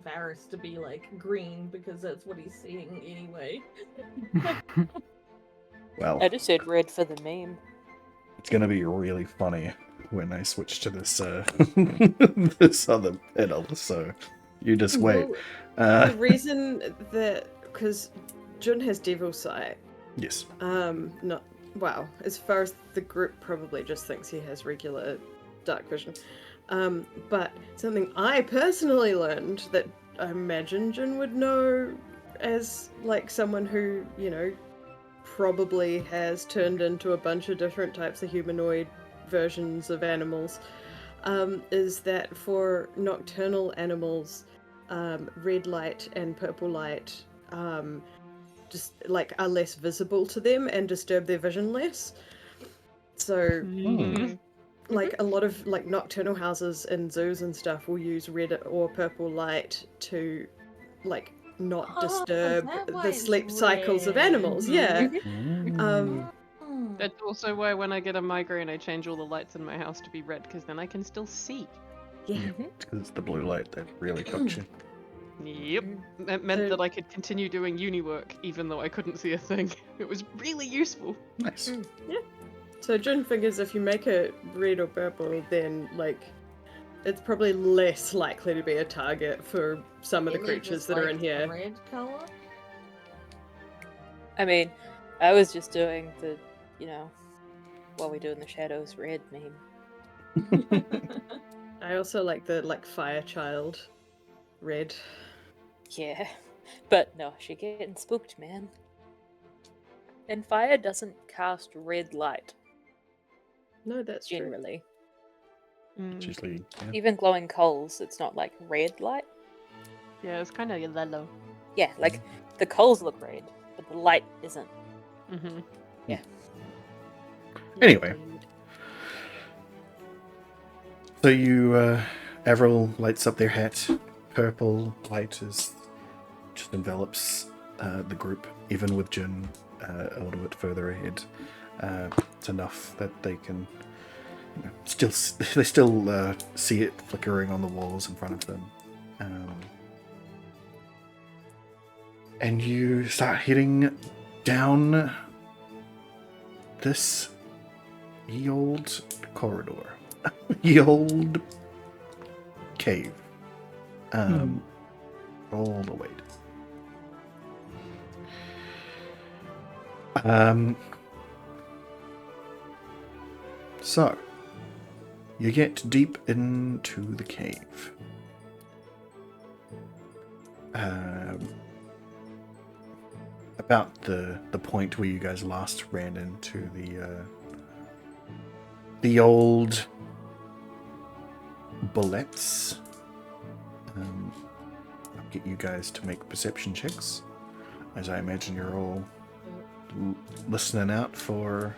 Varys to be like green because that's what he's seeing anyway.
Well,
I just said red for the meme.
it's gonna be really funny when I switch to this this other pedal. So you just wait.
Well, the reason that because Jun has devil sight.
Yes.
Not well. As far as the group probably just thinks he has regular dark vision. But something I personally learned that I imagine Jun would know as like someone who, you know, probably has turned into a bunch of different types of humanoid versions of animals, is that for nocturnal animals, red light and purple light just like are less visible to them and disturb their vision less. So like a lot of like nocturnal houses in zoos and stuff will use red or purple light to like not disturb the sleep cycles of animals. Yeah.
That's also why when I get a migraine, I change all the lights in my house to be red, because then I can still see.
Yeah.
Because it's the blue light that really fucks you.
Yep. That meant that I could continue doing uni work, even though I couldn't see a thing. It was really useful.
Nice.
Yeah. So Jun figures if you make it red or purple, then like it's probably less likely to be a target for some of the creatures that are in here.
Red color?
I mean, I was just doing the, you know, what we do in the shadows red meme.
I also like the like fire child red.
Yeah. But no, she getting spooked, man. And fire doesn't cast red light,
No, that's true.
generally.
It's usually, yeah.
Even glowing coals, it's not like red light.
Yeah, it's kind of yellow.
Yeah, like the coals look red, but the light isn't.
Mm-hmm.
Yeah.
Anyway. So you, Avril lights up their hat. Purple light just envelops the group, even with Jin a little bit further ahead. It's enough that they can, you know, still see it flickering on the walls in front of them. And you start heading down this ye old corridor, ye old cave, all the way. So you get deep into the cave. About the point where you guys last ran into the old bullets. I'll get you guys to make perception checks, as I imagine you're all listening out for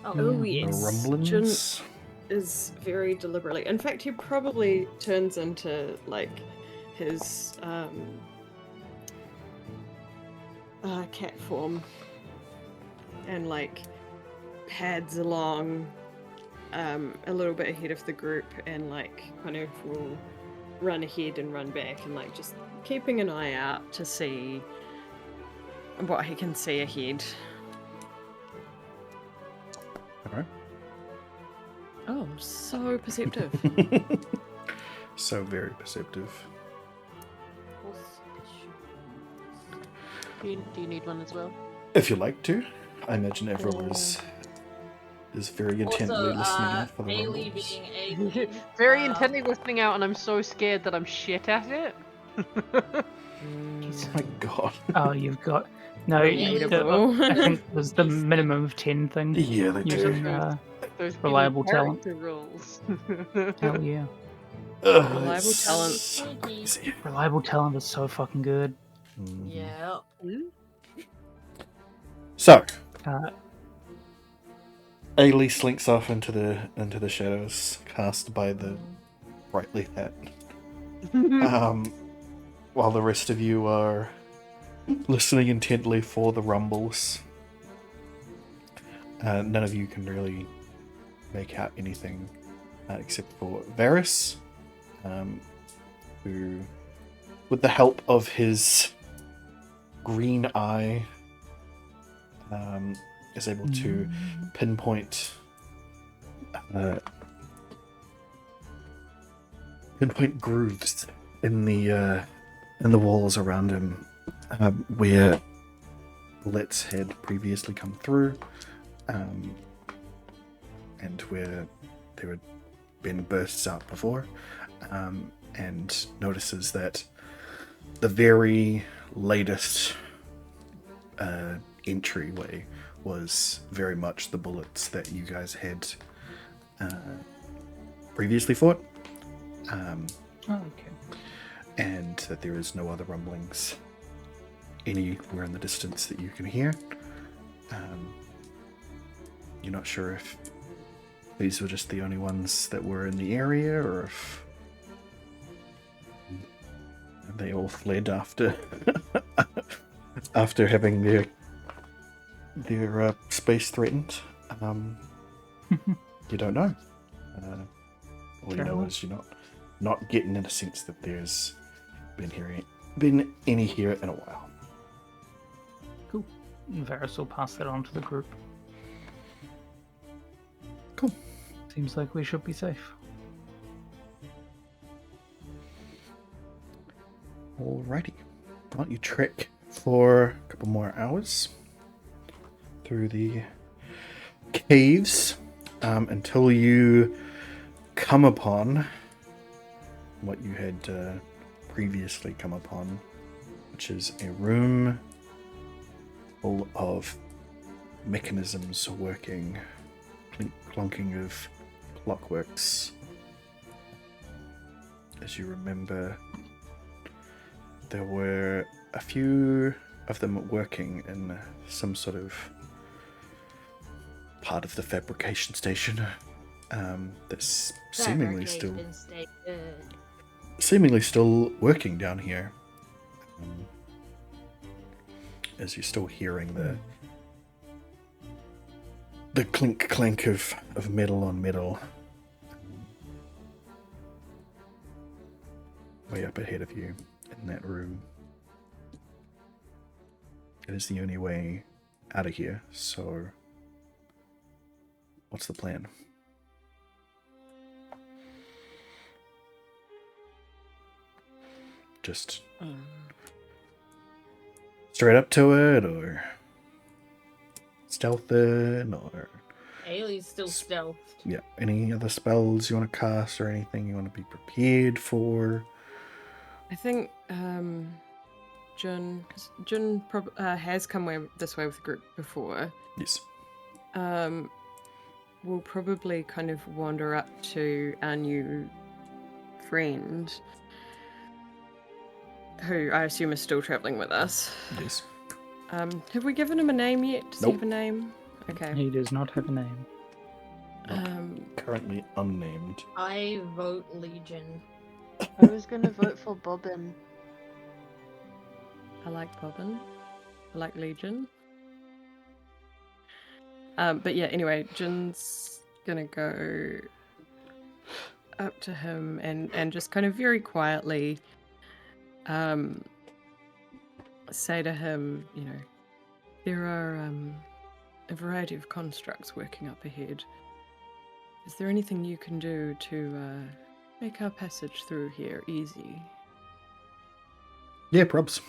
Oh yes.
rumblings.
Jun is very deliberately. In fact, he probably turns into like his cat form and like pads along a little bit ahead of the group and like kind of will run ahead and run back and like just keeping an eye out to see what he can see ahead.
Alright.
Oh, I'm so perceptive.
So very perceptive.
Do you need one as well?
If you like to. I imagine everyone is very intently
Also,
listening out for the
Ailey
rumbles.
being Ailey.
Very intently listening out, and I'm so scared that I'm shit at it.
Oh my god.
Oh, you've got no.
Relatable.
I think it was the minimum of 10 thing.
Yeah, they do.
Using
Those
reliable talent.
character rules.
hell yeah,
Reliable
it's
talent.
so crazy.
reliable talent is so fucking good.
Yeah.
So,
Uh,
Ailey slinks off into the shadows cast by the brightly hat. While the rest of you are listening intently for the rumbles. None of you can really make out anything except for Varys, who, with the help of his green eye, is able to pinpoint pinpoint grooves in the walls around him, where bullets had previously come through, and where there had been bursts out before, and notices that the very latest entryway was very much the bullets that you guys had previously fought.
Okay.
And that there is no other rumblings anywhere in the distance that you can hear. You're not sure if these were just the only ones that were in the area, or if they all fled after after having their space threatened. You don't know. All you know is you're not getting in a sense that there's been any here in a while.
Cool. Varys will pass that on to the group.
Cool.
Seems like we should be safe.
Alrighty. Why don't you trek for a couple more hours through the caves until you come upon what you had previously come upon, which is a room full of mechanisms working, clunking of clockworks. As you remember, there were a few of them working in some sort of part of the fabrication station that's seemingly still working down here. As you're still hearing the clink clank of metal on metal way up ahead of you in that room. It is the only way out of here, so what's the plan? Just straight up to it, or stealthing, or
Ailey's still stealthed.
Yeah. Any other spells you want to cast, or anything you want to be prepared for?
I think Jun has come this way with the group before.
Yes.
We'll probably kind of wander up to our new friend, who I assume is still traveling with us.
Yes.
Have we given him a name yet? Does he have a name? Okay.
He does not have a name.
Currently unnamed.
I vote Legion.
I was gonna vote for Bobbin.
I like Bobbin. I like Legion. But yeah, anyway, Jin's gonna go up to him and just kind of very quietly say to him, you know, there are a variety of constructs working up ahead. Is there anything you can do to make our passage through here easy?
Yeah, probs.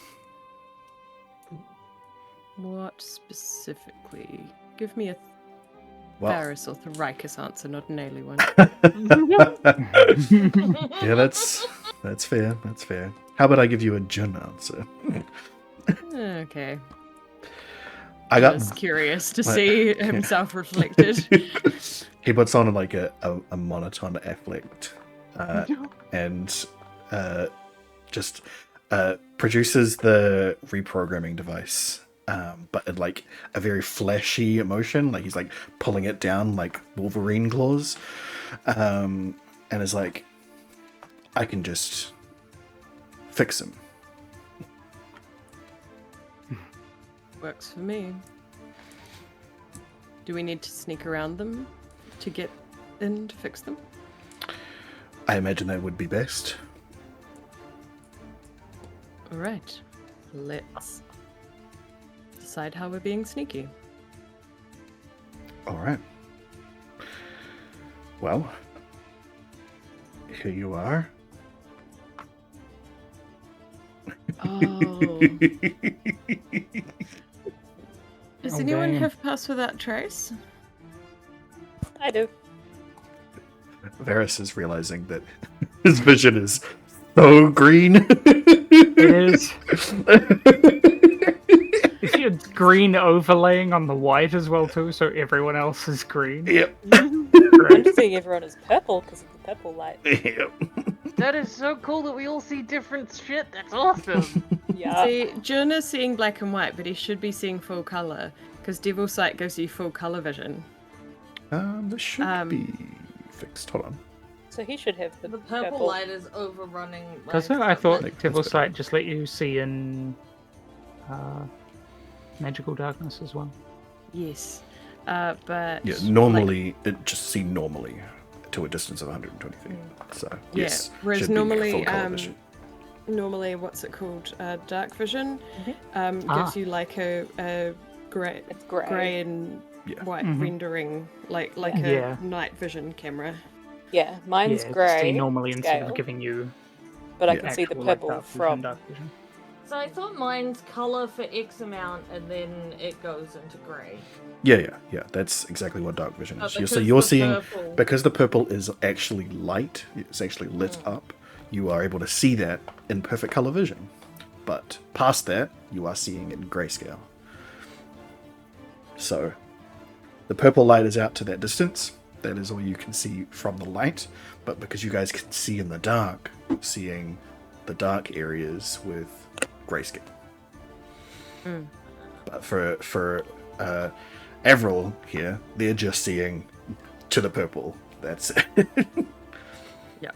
What specifically? Give me a
Well,
Varys or Thrykus answer, not an Ailey one.
yeah, that's fair. That's fair. How about I give you a Jun answer?
Okay.
I got
Just curious to see himself reflected.
He puts on like a monotone afflict and just produces the reprogramming device, but in like a very flashy emotion, like he's like pulling it down like Wolverine claws, and is like, I can just fix him.
Works for me. Do we need to sneak around them to get in to fix them?
I imagine that would be best.
Alright. Let's decide how we're being sneaky.
Alright. Well, here you are.
Oh. Does
Oh,
anyone
damn.
have Pass Without Trace?
I do.
Varys is realizing that his vision is so green.
It is. It's green overlaying on the white as well too, so everyone else is green.
Yep.
I'm just seeing everyone as purple because of the purple light.
Yep.
That is so cool that we all see different shit. That's awesome.
Yeah.
See, Jun is seeing black and white, but he should be seeing full color because Devil Sight gives you full color vision.
This should be fixed. Hold on.
So he should have the,
The purple light is overrunning.
Does
like,
it? I thought
Like,
Devil
that's better.
Sight just let you see in magical darkness as well.
Yes. But
Yeah, normally it just see normally to a distance of 120 feet. So
Yeah,
yes,
whereas
should be
normally,
full color vision.
normally, what's it called? Dark vision gives
Ah.
you like a grey,
It's grey.
grey and
Yeah.
white
Mhm.
rendering, like
Yeah.
a night vision camera.
Yeah, mine's
yeah,
grey.
see normally instead
scale,
of giving you
but I
Yeah.
can see the
actual, like,
purple
dark vision,
from.
dark vision.
So I thought mine's color for X amount, and then it goes into grey.
Yeah. That's exactly what dark vision
Oh,
is. So
because
you're
the
seeing
purple-
because the purple is actually light. It's actually lit up. You are able to see that in perfect color vision. But past that, you are seeing it in grayscale. So the purple light is out to that distance. That is all you can see from the light. But because you guys can see in the dark, seeing the dark areas with grayscale. But for Avril here, they're just seeing to the purple. That's it.
Yeah.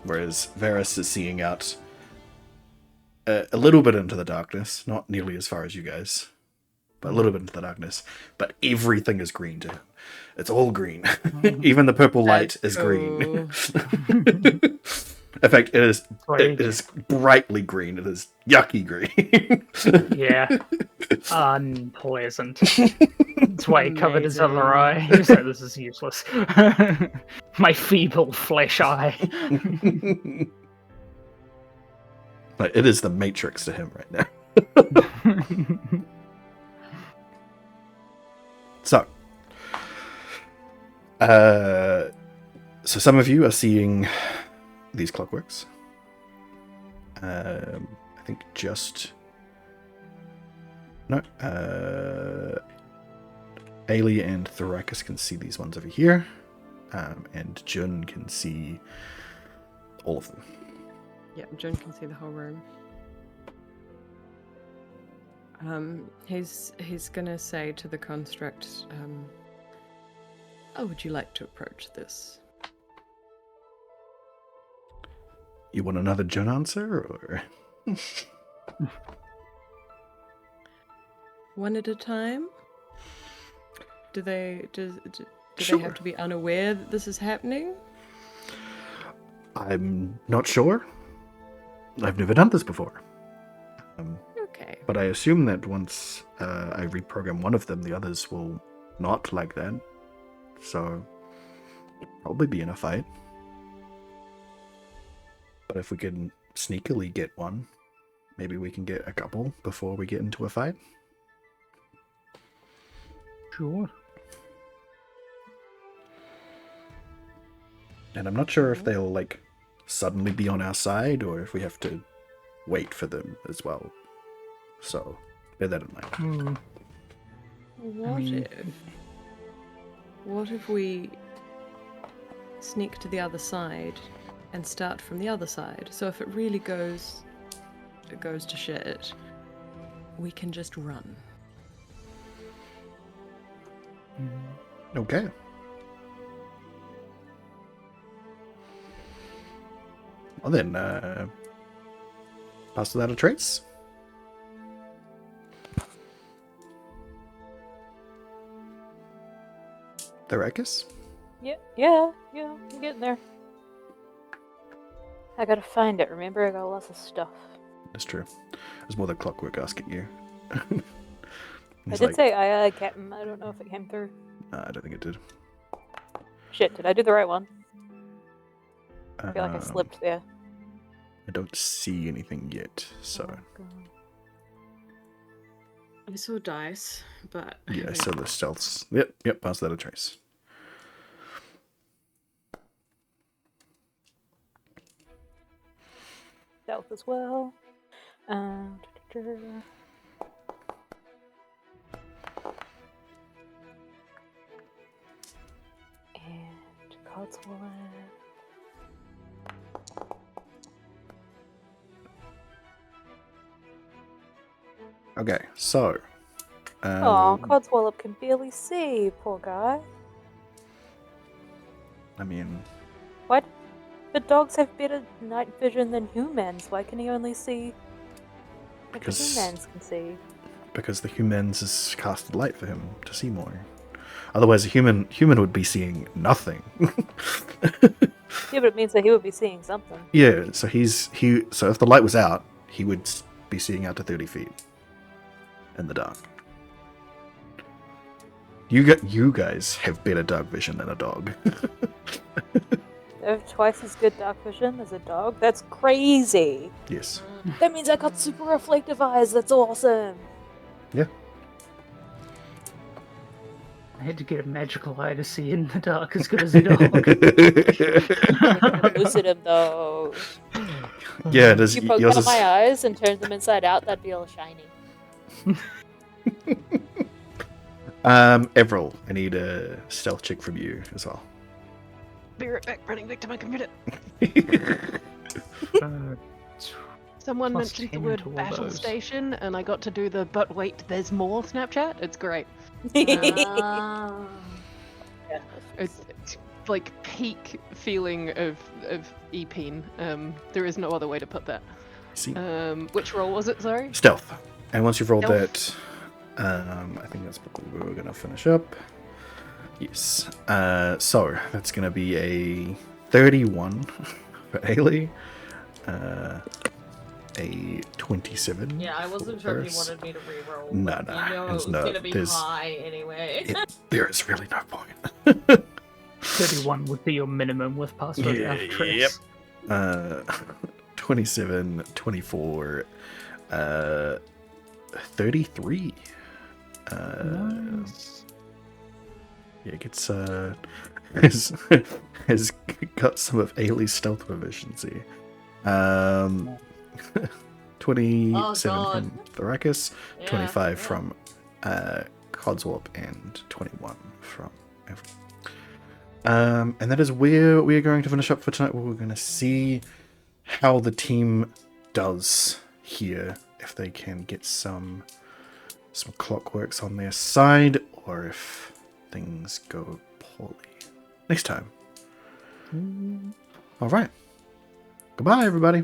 Whereas Varys is seeing out a little bit into the darkness, not nearly as far as you guys, but a little bit into the darkness. But everything is green to him. It's all green. Even the purple light
That's
is green.
cool.
In fact, it is
Sweet.
it is brightly green. It is yucky green.
Yeah. Unpleasant. That's why he covered his other
Amazing.
eye. He was like, this is useless. My feeble flesh eye.
But it is the Matrix to him right now. So, so some of you are seeing these clockworks. I think just no. Ailey and Thoracus can see these ones over here, and Jun can see all of them.
Yeah, Jun can see the whole room. He's gonna say to the construct, how would you like to approach this?
You want another Jun answer, or
One at a time? Do they
Sure.
have to be unaware that this is happening?
I'm not sure. I've never done this before.
Okay.
But I assume that once I reprogram one of them, the others will not like that. So, probably be in a fight. But if we can sneakily get one, maybe we can get a couple before we get into a fight.
Sure.
And I'm not sure if they'll, like, suddenly be on our side or if we have to wait for them as well. So, bear that in mind.
What if we sneak to the other side and start from the other side? So if it really goes to shit, we can just run.
Okay. Well then, pass without a trace. Thoracus?
Yeah, I'm getting there. I gotta find it, remember? I got lots of stuff.
That's true. There's more than clockwork asking you.
I
He's
did
like,
say aye, Captain. I don't know if it came through.
I don't think it did.
Shit, did I do the right one? I feel like I
Um,
slipped there.
I don't see anything yet, so
I saw dice, but I
yeah,
haven't-
so the stealths. Yep, pass that a trace.
Stealth as well. And Codswallop.
Okay, so.
Oh, Codswallop can barely see, poor guy.
I mean,
What? But dogs have better night vision than humans. Why can he only see what the
Because-
humans can see?
because the humans has casted light for him to see more. Otherwise, a human would be seeing nothing.
Yeah, but it means that he would be seeing something.
Yeah, so so if the light was out, he would be seeing out to 30 feet in the dark. You guys have better dark vision than a dog.
They have twice as good dark vision as a dog? That's crazy!
Yes.
That means I got super reflective eyes, that's awesome!
Yeah.
I had to get a magical eye to see in the dark as good as a dog.
Lucid him though.
Yeah, does
You poke
yours
out
is
my eyes and turn them inside out, that'd be all shiny.
Everil, I need a stealth check from you as well.
Be right back, running back to my computer.
Uh,
Someone
Plus
mentioned the
10
word
to all
battle
those.
station, and I got to do the "but wait, there's more" Snapchat. It's great.
Ah.
It's like peak feeling of Epeen. There is no other way to put that.
See?
Which roll was it? Sorry.
Stealth. And once you've rolled
Stealth.
that, I think that's probably where we're going to finish up. Yes. So, that's going to be a 31 for Ailey. A 27.
Yeah, I wasn't sure if you
First.
wanted me to reroll.
No,
but
no,
you know
it's
it was
not.
gonna be
There's-
high anyway.
There is really no point.
31 would be your minimum with password
Yeah,
address.
yep. 27, 24, 33.
Nice.
Yeah, it gets has got some of Ailey's stealth proficiency. 27
Oh,
from Thoracus,
Yeah,
25
yeah.
from Codswarp, and 21 from Everett. And that is where we are going to finish up for tonight. We're going to see how the team does here, if they can get some clockworks on their side, or if things go poorly. Next time. All right. Goodbye, everybody.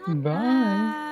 Bye.